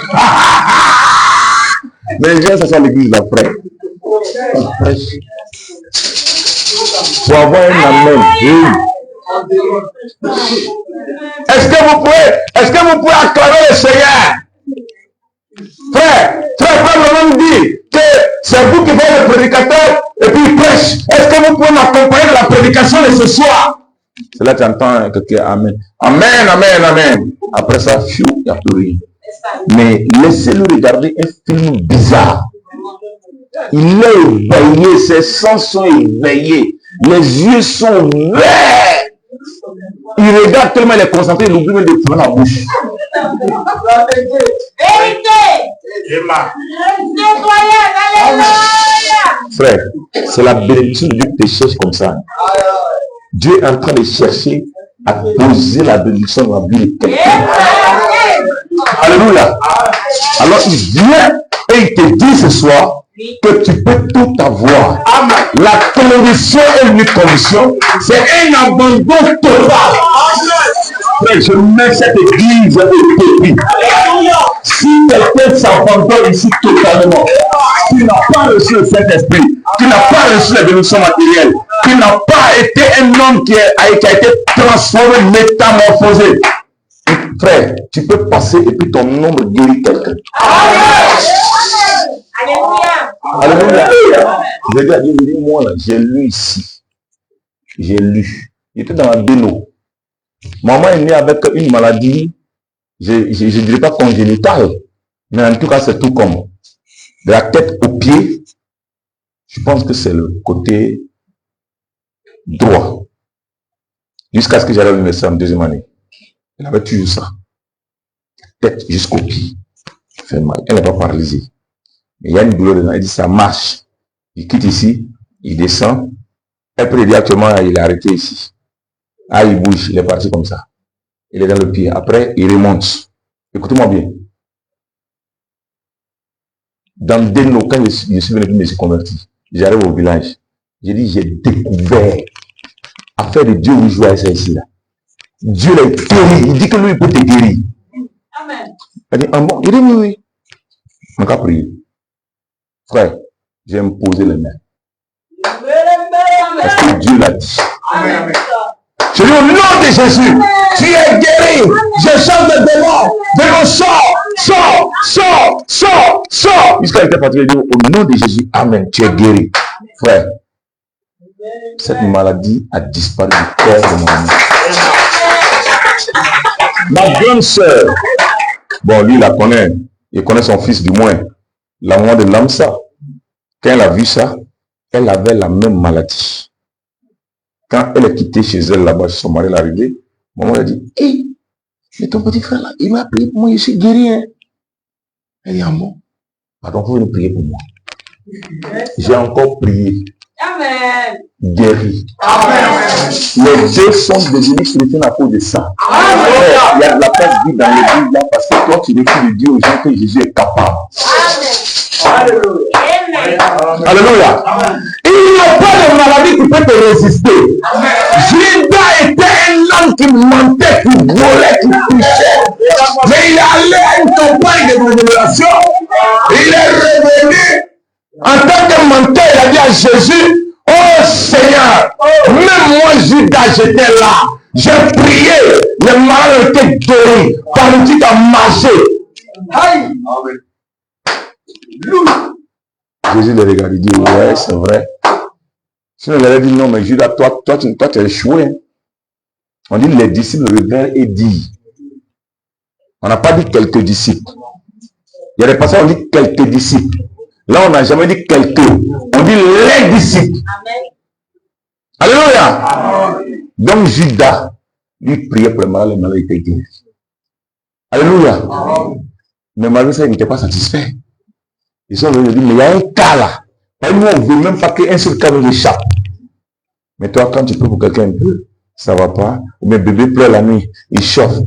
Mais viens s'asseoir à l'église là, frère. Pour avoir un amen. Oui. Est-ce que vous pouvez acclamer le Seigneur? Frère, le même dit que c'est vous qui faites le prédicateur et puis il prêche. Est-ce que vous pouvez m'accompagner de la prédication de ce soir? C'est là que tu entends quelqu'un, amen. Amen, amen, amen. Après ça, il n'y a plus rien. Mais laissez-le regarder un film bizarre. Il est éveillé, ses sens sont éveillés, les yeux sont verts. Il regarde tellement, il est concentré, il oublie même de fermer la bouche. Vérité. Nettoyage. Alléluia. Frère, c'est la bénédiction de Dieu qui te cherche comme ça. Dieu est en train de chercher à poser la bénédiction dans la vie de quelqu'un. Alléluia. Alors il vient et il te dit ce soir que tu peux tout avoir. La condition est une condition, c'est un abandon total. Frère, je mets cette église au début. Si quelqu'un s'abandonne ici totalement, tu n'as pas reçu le Saint-Esprit, tu n'as pas reçu la bénédiction matérielle, tu n'as pas été un homme qui a été transformé, métamorphosé. Frère, tu peux passer et puis ton nombre guérit quelqu'un. Alléluia. Alléluia. Je dis, moi là, j'ai lu ici. J'ai lu. J'étais dans la béno. Maman est née avec une maladie je ne dirais pas congénital, mais en tout cas, c'est tout comme de la tête aux pieds. Je pense que c'est le côté droit. Jusqu'à ce que j'arrive à l'université en deuxième année. Elle avait toujours ça. Tête jusqu'au pied. Ça fait mal. Elle n'est pas paralysée. Mais il y a une douleur dedans. Elle dit ça marche. Il quitte ici, il descend. Après, il dit actuellement, il est arrêté ici. Ah, il bouge, il est parti comme ça. Il est dans le pied. Après, il remonte. Écoutez-moi bien. Dans Deno, quand je suis venu, je me suis converti. J'arrive au village. J'ai dit, j'ai découvert affaire de Dieu où je vois ça ici. Là. Dieu est terrible. Il dit que lui, il peut te guérir. Amen. Elle dit, ah bon? Il dit, oui, oui. On va prier. Frère, j'ai imposé les mains. Parce que Dieu l'a dit. Amen. Je dis au nom de Jésus, tu es guéri. Je chante le démon. Démon, sors. Jusqu'à il était parti, il dit au nom de Jésus, Amen, tu es guéri. Frère, cette maladie a disparu du corps de mon ami. Ma grande sœur, bon, lui, il la connaît. Il connaît son fils du moins. La maman de Lamsa. Quand elle a vu ça, elle avait la même maladie. Quand elle est quittée chez elle là-bas, son mari est arrivé, maman a dit, hé, mais ton petit frère là, il m'a prié pour moi, je suis guéri. Hein. Elle dit, ah bon? Pardon, vous venez prier pour moi. J'ai encore prié. Amen. Guéri. Amen. Les deux sont devenus chrétiens à cause de ça. Amen. Il y a de la place dit dans l'église là parce que toi tu veux de Dieu aux gens que Jésus est capable. Alléluia. Alléluia. Il n'y a pas de maladie qui peut te résister. Judas était un homme qui mentait, qui volait, qui trichait. Mais il est allé à une campagne de révélation. Il est revenu en tant que menteur. Il a dit à Jésus, oh Seigneur, même moi Judas j'étais là. J'ai prié, les malades étaient guéris. Paralytique a marché. Aïe. Jésus le regarde, il dit, ouais, c'est vrai. Sinon, il avait dit, non, mais Judas, toi, tu as échoué. On dit, les disciples revinrent et disent. On n'a pas dit quelques disciples. Il y a des passages, on dit quelques disciples. Là, on n'a jamais dit quelques. On dit les disciples. Amen. Alléluia. Amen. Donc, Judas, lui priait pour les malades étaient guéris. Alléluia. Amen. Mais malgré ça, il n'était pas satisfait. Ils sont venus dire, mais il y a un cas là. Nous, on ne veut même pas qu'un seul cas nous échappe. Mais toi, quand tu pries pour quelqu'un un peu, ça ne va pas. Ou bien bébé pleure la nuit, il chauffe.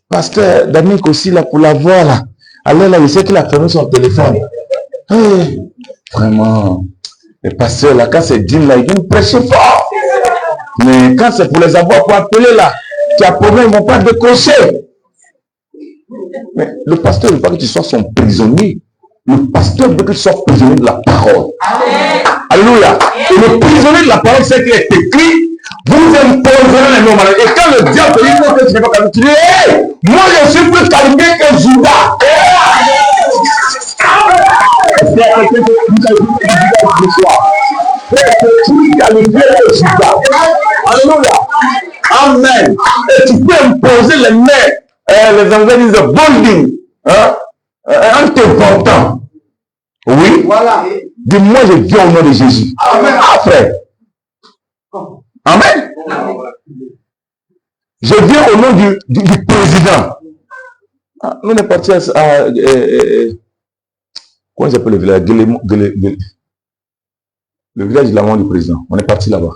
Pasteur Danick aussi là pour la voir là. Alors là, il sait qu'il a fermé son téléphone. Vraiment, les pasteurs là, quand c'est digne là, ils viennent prêcher fort. Mais quand c'est pour les avoir pour appeler là, tu as problème, ils ne vont pas décrocher. Mais le pasteur ne veut pas que tu sois son prisonnier. Le pasteur veut que tu sois prisonnier de la parole. Amen. Alléluia. Et le prisonnier de la parole, c'est qu'il est écrit, vous imposerez les noms malades. Et quand le diable te dit que tu n'es pas qualifié, tu dis, hey, moi je suis plus qualifié que Judas. Alléluia. Amen. Et tu peux imposer les mains. Les Anglais disent bonding, en te vantant. Oui. Voilà. Dis-moi, je viens au nom de Jésus. Amen. Après. Amen. Je viens au nom du président. Nous on est partis à comment s'appelle le village? Le village de la maman du président. On est parti là-bas.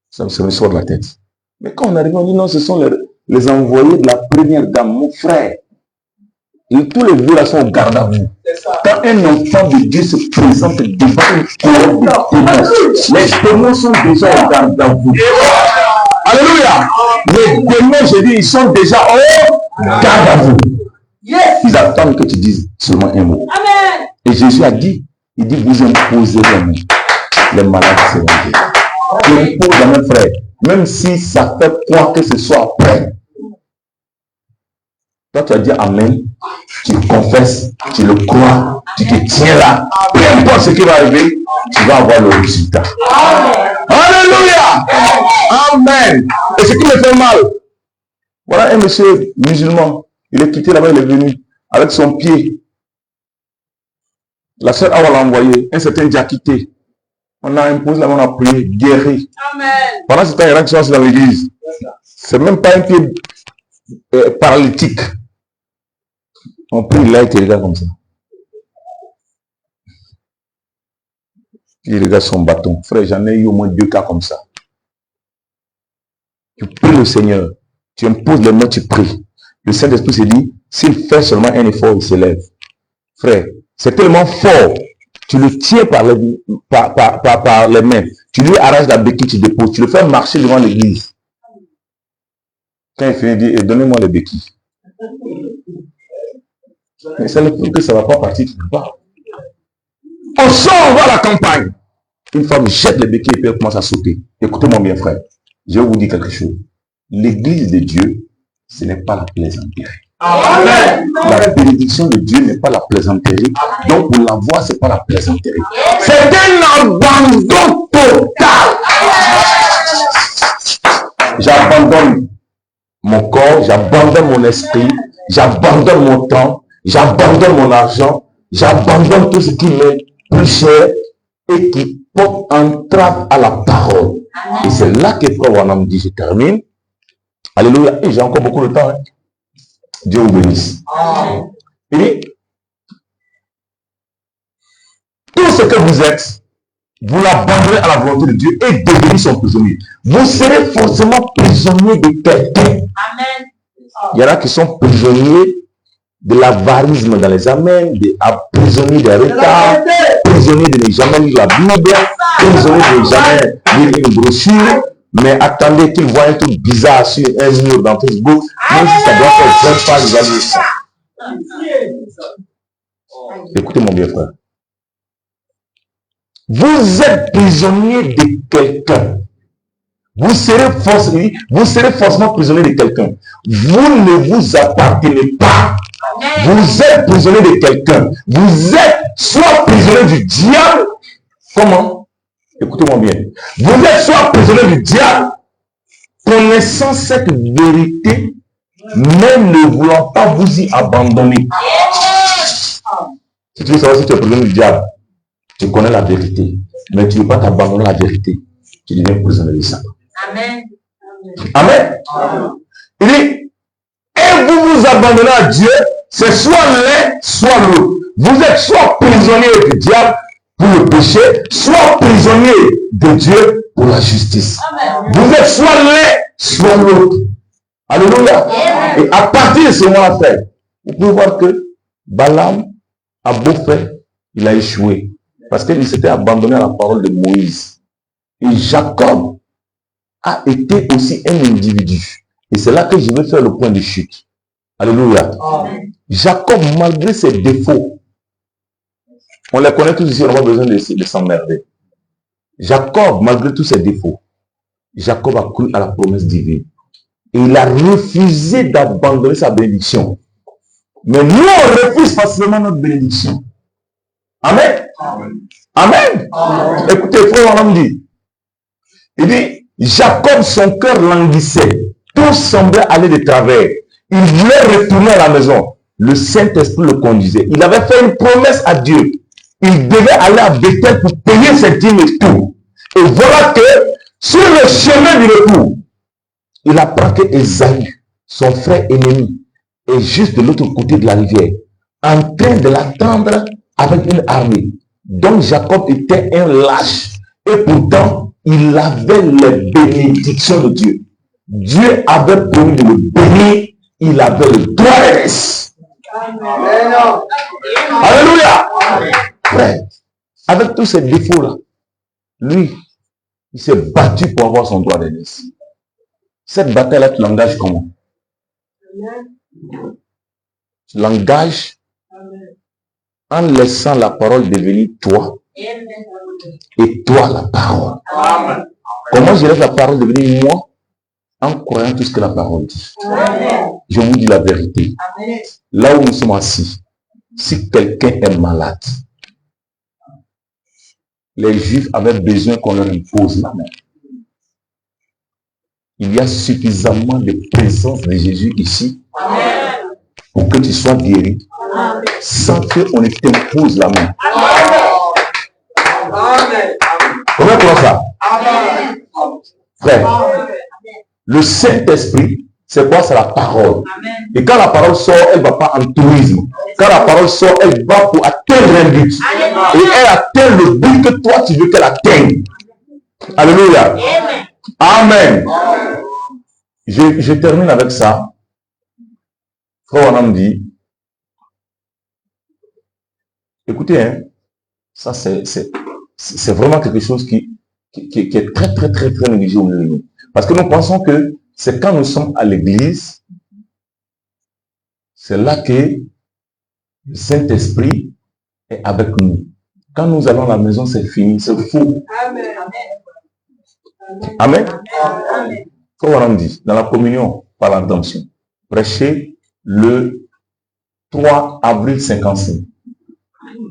Ça me sort de la tête. Mais quand on arrive, on dit non, ce sont les envoyés de la première dame, mon frère. Et tous les vieux là sont au garde à vous. Quand un enfant de Dieu se présente devant une cour de démons, les démons sont déjà au garde à vous. Alléluia. Les démons, je dis, ils sont déjà au garde à vous. Ils attendent que tu dises seulement un mot. Amen. Et Jésus a dit, il dit, vous imposez les mains. Les malades seront guéris. Il impose à mes frères. Même si ça fait quoi que ce soit après. Toi, tu as dit Amen, tu confesses, tu le crois, tu te tiens là. Peu importe ce qui va arriver, tu vas avoir le résultat. Amen. Alléluia. Amen. Et ce qui me fait mal, Voilà un monsieur musulman. Il est quitté là-bas, il est venu avec son pied. La sœur Awa l'a envoyé. Un certain Diakité. On a imposé là-bas, on a prié, guéri. Amen. Pendant ce temps, il y en a qui sont dans l'église. C'est même pas un pied paralytique. On prie là et tu regardes comme ça. Il regarde son bâton. Frère, j'en ai eu au moins 2 cas comme ça. Tu pries le Seigneur. Tu imposes les mains, tu pries. Le Saint-Esprit se dit, s'il fait seulement un effort, il se lève. Frère, c'est tellement fort. Tu le tiens par les mains. Tu lui arraches la béquille, tu déposes. Tu le fais marcher devant l'église. Quand il finit, il dit, donnez-moi les béquilles. Mais c'est le truc que ça ne va pas partir quelque part. On sort, on va à la campagne. Une femme jette les béquilles et puis elle commence à sauter. Écoutez-moi bien, frère. Je vais vous dire quelque chose. L'église de Dieu, ce n'est pas la plaisanterie. Amen. La bénédiction de Dieu n'est pas la plaisanterie. Donc pour l'avoir, ce n'est pas la plaisanterie. C'est un abandon total. J'abandonne mon corps, j'abandonne mon esprit, j'abandonne mon temps, j'abandonne mon argent, j'abandonne tout ce qui m'est plus cher et qui porte entrave à la parole. Et c'est là que Frère Branham dit, je termine. Alléluia. Et j'ai encore beaucoup de temps. Hein. Dieu vous bénisse. Il dit, tout ce que vous êtes, vous l'abandonnez à la volonté de Dieu et devenez son prisonnier. Vous serez forcément prisonnier de quelqu'un. Amen. Il y en a qui sont prisonniers de l'avarisme dans les amens, prisonniers des retards, prisonniers de ne jamais lire la Bible, prisonniers de ne jamais lire une brochure, mais attendez qu'ils voient un truc bizarre sur un mur dans Facebook, même si ça doit faire 20 pages, ils vont lire ça. Écoutez mon bien frère. Vous êtes prisonnier de quelqu'un. Vous serez forcément prisonnier de quelqu'un. Vous ne vous appartenez pas. Vous êtes prisonnier de quelqu'un. Vous êtes soit prisonnier du diable. Comment? Écoutez-moi bien. Vous êtes soit prisonnier du diable, connaissant cette vérité, même ne voulant pas vous y abandonner. Si tu veux savoir si tu es prisonnier du diable, tu connais la vérité, mais tu ne veux pas t'abandonner à la vérité. Tu deviens prisonnier de ça. Amen. Amen. Il dit, et vous vous abandonnez à Dieu, c'est soit l'un, soit l'autre. Vous êtes soit prisonnier du diable pour le péché, soit prisonnier de Dieu pour la justice. Amen. Vous êtes soit l'un, soit l'autre. Alléluia. Et à partir de ce moment-là, vous pouvez voir que Balaam a beau faire, il a échoué. Parce qu'il s'était abandonné à la parole de Moïse. Et Jacob a été aussi un individu. Et c'est là que je vais faire le point de chute. Alléluia. Amen. Jacob, malgré ses défauts, on les connaît tous ici, on n'a pas besoin de s'emmerder. Jacob, malgré tous ses défauts, Jacob a cru à la promesse divine. Et il a refusé d'abandonner sa bénédiction. Mais nous, on refuse facilement notre bénédiction. Amen. Amen. Amen. Amen. Écoutez, frère, on dit. Il dit, Jacob, son cœur languissait. Tout semblait aller de travers. Il voulait retourner à la maison. Le Saint-Esprit le conduisait. Il avait fait une promesse à Dieu. Il devait aller à Bethel pour payer ses dîmes et tout. Et voilà que, sur le chemin du retour, il a braqué Ésaü, son frère ennemi, et juste de l'autre côté de la rivière, en train de l'attendre avec une armée. Donc Jacob était un lâche. Et pourtant, il avait les bénédictions de Dieu. Dieu avait promis de le bénir. Il avait le droit de laisser. Alléluia. Frère, avec tous ces défauts-là, lui, il s'est battu pour avoir son droit de laisser. Cette bataille-là, tu l'engages comment? Tu l'engages en laissant la parole devenir toi et toi la parole. Amen. Comment je laisse la parole devenir moi? En croyant tout ce que la parole dit. Amen. Je vous dis la vérité. Amen. Là où nous sommes assis, si quelqu'un est malade, les Juifs avaient besoin qu'on leur impose la main. il y a suffisamment de présence de Jésus ici Amen. pour que tu sois guéri sans qu'on ne t'impose la main. Amen. Comment tu vois ça? Amen. Frère, le Saint-Esprit, c'est quoi? C'est la parole. Amen. Et quand la parole sort, elle ne va pas en tourisme. Quand la parole sort, elle va pour atteindre un but. Et elle atteint le but que toi, tu veux qu'elle atteigne. Alléluia. Amen. Je termine avec ça. Frère Wanam dit, écoutez, hein, ça c'est vraiment quelque chose qui est très négligé au milieu de nous. Parce que nous pensons que c'est quand nous sommes à l'église, c'est là que le Saint-Esprit est avec nous. Quand nous allons à la maison, c'est fini, c'est faux. Amen. Amen. Comme on dit, dans la communion par l'attention, prêché le 3 avril 55.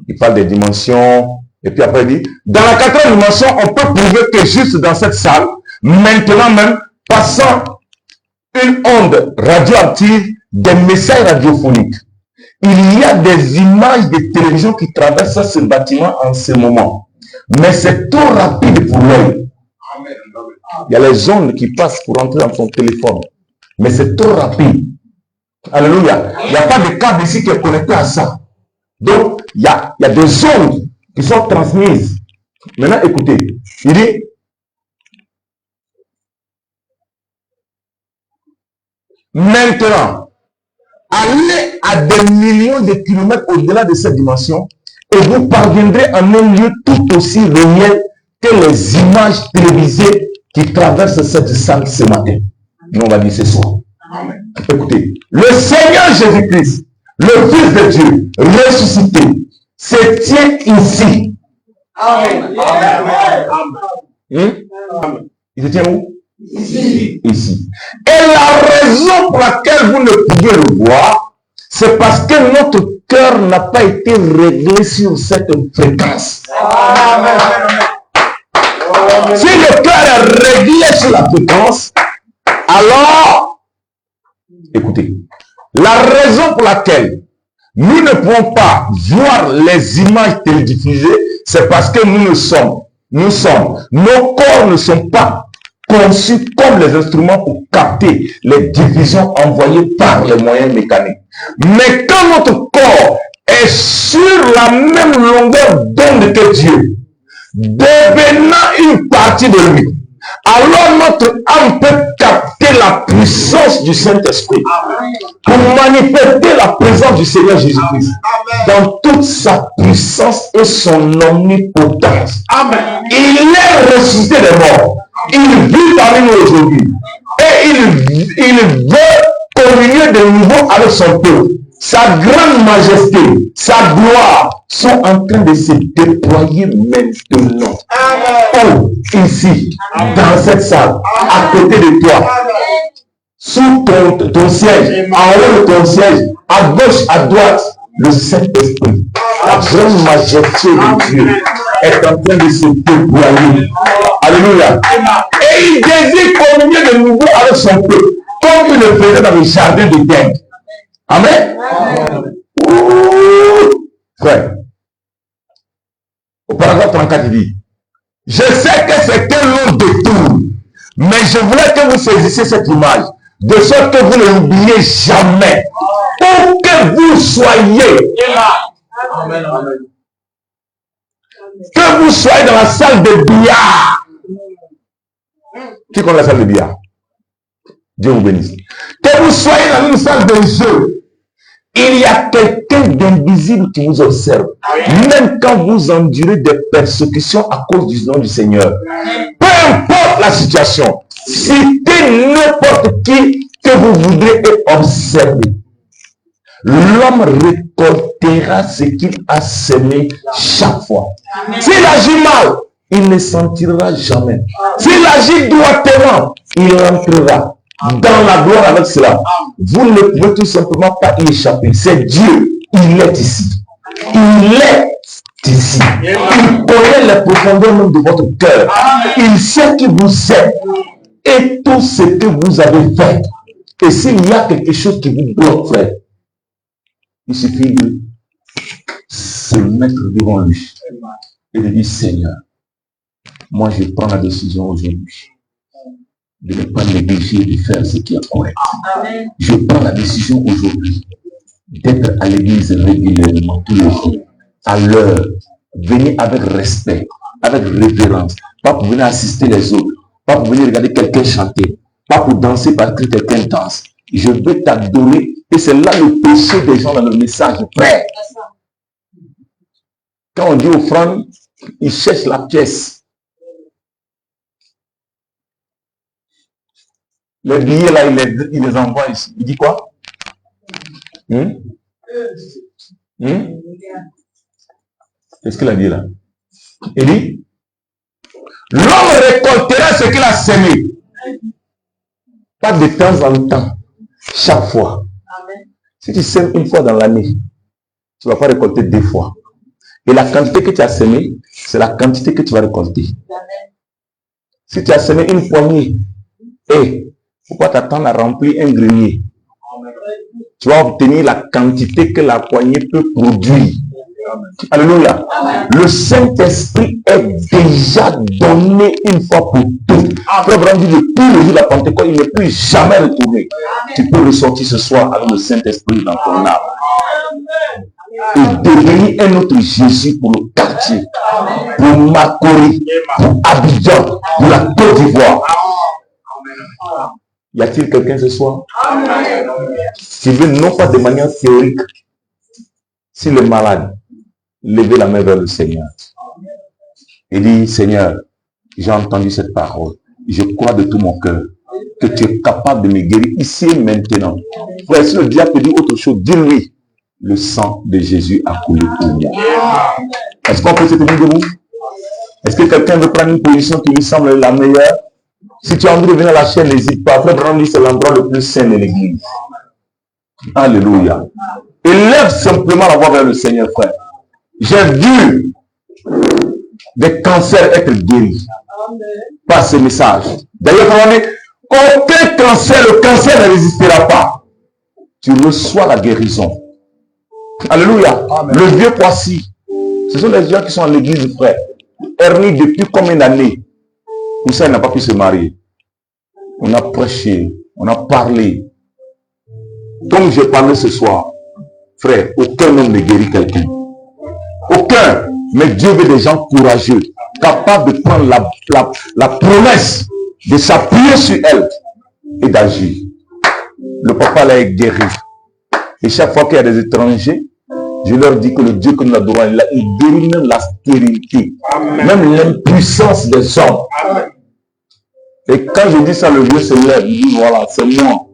Il parle des dimensions, et puis après il dit, dans la quatrième dimension, on peut prouver que juste dans cette salle, maintenant même, passant une onde radioactive, des messages radiophoniques, il y a des images de télévision qui traversent ce bâtiment en ce moment. Mais c'est trop rapide pour l'œil. Il y a les ondes qui passent pour entrer dans ton téléphone. Mais c'est trop rapide. Alléluia. Il n'y a pas de câble ici qui est connecté à ça. Donc, il y a des ondes qui sont transmises. Maintenant, écoutez. Il dit, maintenant, allez à des millions de kilomètres au-delà de cette dimension et vous parviendrez en un lieu tout aussi réel que les images télévisées qui traversent cette salle ce matin. Nous, on va dire ce soir. Amen. Écoutez, le Seigneur Jésus-Christ, le Fils de Dieu, ressuscité, se tient ici. Amen. Amen. Il se tient où? Ici. Ici. Et la raison pour laquelle vous ne pouvez le voir, c'est parce que notre cœur n'a pas été réglé sur cette fréquence. Amen. Si le cœur est réglé sur la fréquence, alors, écoutez, la raison pour laquelle nous ne pouvons pas voir les images télédiffusées, c'est parce que nos corps ne sont pas conçus comme les instruments pour capter les diffusions envoyées par les moyens mécaniques. Mais quand notre corps est sur la même longueur d'onde que Dieu, devenant une partie de lui, alors notre âme peut capter la puissance du Saint-Esprit pour manifester la présence du Seigneur Jésus-Christ dans toute sa puissance et son omnipotence. Amen. Il est ressuscité des morts. Il vit parmi nous aujourd'hui. Et il veut communier de nouveau avec son peuple. Sa grande majesté, sa gloire sont en train de se déployer maintenant. Oh, ici, dans cette salle, à côté de toi, sous ton siège, en haut de ton siège, à gauche, à droite, le Saint-Esprit, la grande majesté de Dieu est en train de se déployer. Alléluia. Et il désire communier de nouveau avec son peuple, comme il le faisait dans le jardin de d'Éden. Amen. Frère, au paragraphe 34, il dit, je sais que c'est un long détour, mais je voulais que vous saisissiez cette image, de sorte que vous ne l'oubliez jamais, pour que vous soyez, Amen. Que vous soyez dans la salle de billard. Qui connaît la salle de billard? Dieu vous bénisse. Que vous soyez dans une salle de jeu. Il y a quelqu'un d'invisible qui vous observe. Même quand vous endurez des persécutions à cause du nom du Seigneur. Peu importe la situation. Citez n'importe qui que vous voudrez et observer. L'homme récoltera ce qu'il a semé chaque fois. S'il agit mal, il ne sentira jamais. S'il agit droitement, il entrera dans la gloire avec cela. Vous ne pouvez tout simplement pas y échapper. C'est Dieu. Il est ici. Il est ici. Il connaît les profondeurs même de votre cœur. Il sait qui vous êtes. et tout ce que vous avez fait. Et s'il y a quelque chose qui vous bloque, frère, il suffit de se mettre devant lui et de dire, Seigneur, moi je prends la décision aujourd'hui de ne pas négliger de faire ce qui est correct. Amen. Je prends la décision aujourd'hui d'être à l'église régulièrement, tous les jours, à l'heure. Venez avec respect, avec révérence, pas pour venir assister les autres, pas pour venir regarder quelqu'un chanter, pas pour danser parce que quelqu'un danse. Je veux t'adorer et c'est là le péché des gens dans le message, frère. Quand on dit offrande, ils cherchent la pièce. Les billets là, il les envoie ici. Il dit quoi? Qu'est-ce qu'il a dit là? Il dit, l'homme récoltera ce qu'il a semé. Pas de temps en temps, chaque fois. Amen. Si tu sèmes une fois dans l'année, tu ne vas pas récolter 2 fois. Et la quantité que tu as semé, c'est la quantité que tu vas récolter. Amen. Si tu as semé une poignée, pourquoi t'attendre à remplir un grenier? Tu vas obtenir la quantité que la poignée peut produire. Alléluia. Amen. Le Saint-Esprit est déjà donné une fois pour toutes. Après avoir dit depuis le jour de la Pentecôte, il ne peut jamais retourner. Tu peux ressortir ce soir avec le Saint-Esprit dans ton âme. Et devenir un autre Jésus pour le quartier, pour Makori, pour Abidjan, pour la Côte d'Ivoire. Y a-t-il quelqu'un ce soir qui veut non pas de manière théorique, s'il est malade, lever la main vers le Seigneur et dire, Seigneur, j'ai entendu cette parole, je crois de tout mon cœur que tu es capable de me guérir ici et maintenant. Frère, si le diable te dit autre chose, dis-lui, le sang de Jésus a coulé pour moi. Est-ce qu'on peut se tenir debout? Est-ce que quelqu'un veut prendre une position qui lui semble la meilleure? Si tu as envie de venir à la chaîne, n'hésite pas. Après, Brandy, c'est l'endroit le plus saint de l'église. Alléluia. Élève simplement la voix vers le Seigneur, frère. J'ai vu des cancers être guéris par ce message. D'ailleurs, aucun cancer, le cancer ne résistera pas. Tu reçois la guérison. Alléluia. Amen. Le vieux Poissy, ce sont les gens qui sont à l'église, frère. Ernie, depuis combien d'années? Pour ça, il n'a pas pu se marier. On a prêché, on a parlé. Comme j'ai parlé ce soir, frère, aucun homme ne guérit quelqu'un. Aucun. Mais Dieu veut des gens courageux, capables de prendre la promesse, de s'appuyer sur elle et d'agir. Le papa l'a guéri. Et chaque fois qu'il y a des étrangers, je leur dis que le Dieu que nous adorons, il guérit même la stérilité, même l'impuissance des hommes. Amen. Et quand je dis ça, le vieux se lève, il dit voilà, c'est moi.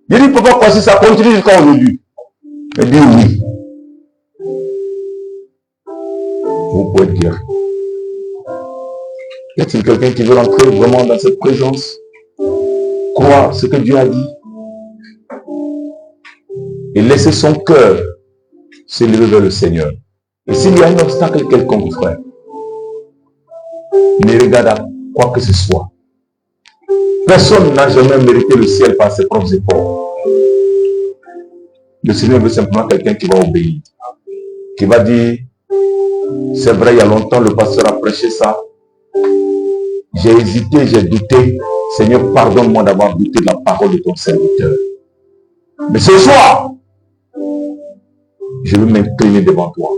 Je dis pourquoi passer ça continue jusqu'à aujourd'hui? Il dit oui. Vous pouvez dire. Y a-t-il quelqu'un qui veut rentrer vraiment dans cette présence? Croire ce que Dieu a dit et laisser son cœur s'élever vers le Seigneur. Et s'il y a un obstacle quelconque, frère, ne regarde à quoi que ce soit. Personne n'a jamais mérité le ciel par ses propres efforts. Le Seigneur veut simplement quelqu'un qui va obéir, qui va dire, c'est vrai, il y a longtemps, le pasteur a prêché ça. J'ai hésité, j'ai douté. Seigneur, pardonne-moi d'avoir douté de la parole de ton serviteur. Mais ce soir, je veux m'incliner devant toi.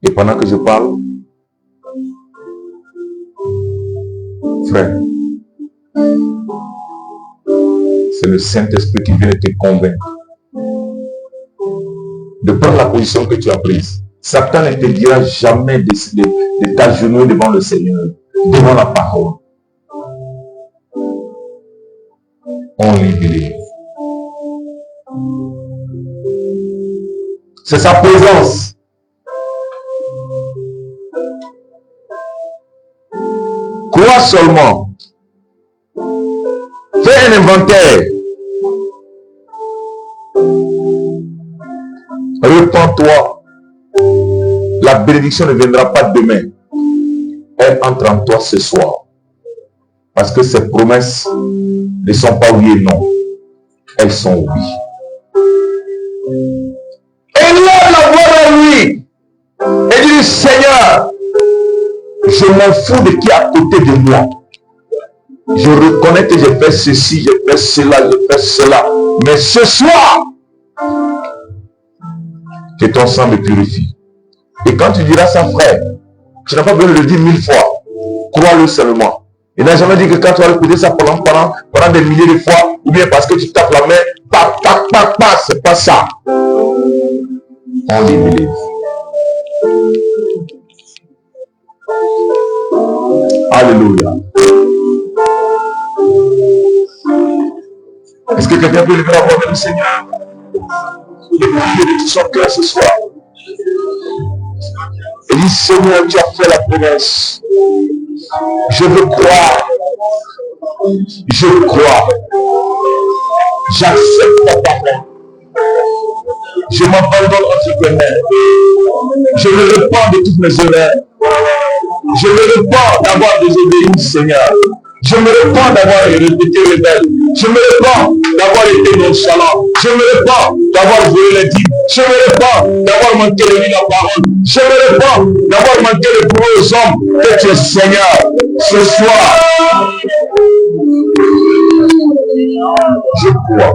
Et pendant que je parle, frère, c'est le Saint-Esprit qui vient te convaincre de prendre la position que tu as prise. Satan ne te dira jamais de t'agenouiller devant le Seigneur, devant la parole. Only believe. C'est sa présence. Crois seulement. Fais un inventaire. Repends-toi. La bénédiction ne viendra pas demain. Elle entre en toi ce soir. Parce que ces promesses ne sont pas oui et non. Elles sont oui. Et lève la voix à lui. Et dit, Seigneur, je m'en fous de qui est à côté de moi. Je reconnais que j'ai fait ceci, j'ai fait cela, j'ai fait cela. Mais ce soir, que ton sang me purifie. Et quand tu diras ça, frère, tu n'as pas besoin de le dire 1000 fois. Crois-le seulement. Il n'a jamais dit que quand tu vas écouter ça pendant des milliers de fois, ou bien parce que tu tapes la main, c'est pas ça. On les Alléluia. Est-ce que quelqu'un peut lever la voix vers le Seigneur et prier de tout son cœur ce soir? Et dit, Seigneur, tu as fait la promesse. Je veux croire. Je crois. J'accepte ta parole. Je m'abandonne entre tes mains. Je me repens de toutes mes erreurs. Je me repens d'avoir désobéi, Seigneur. Je me repens d'avoir été rebelle. Je me repens d'avoir été nonchalant. Je me repens d'avoir volé les dîmes. Je me repens d'avoir manqué de vie la parole. Je me repens d'avoir manqué de prouver aux hommes que tu es Seigneur. Ce soir, je crois.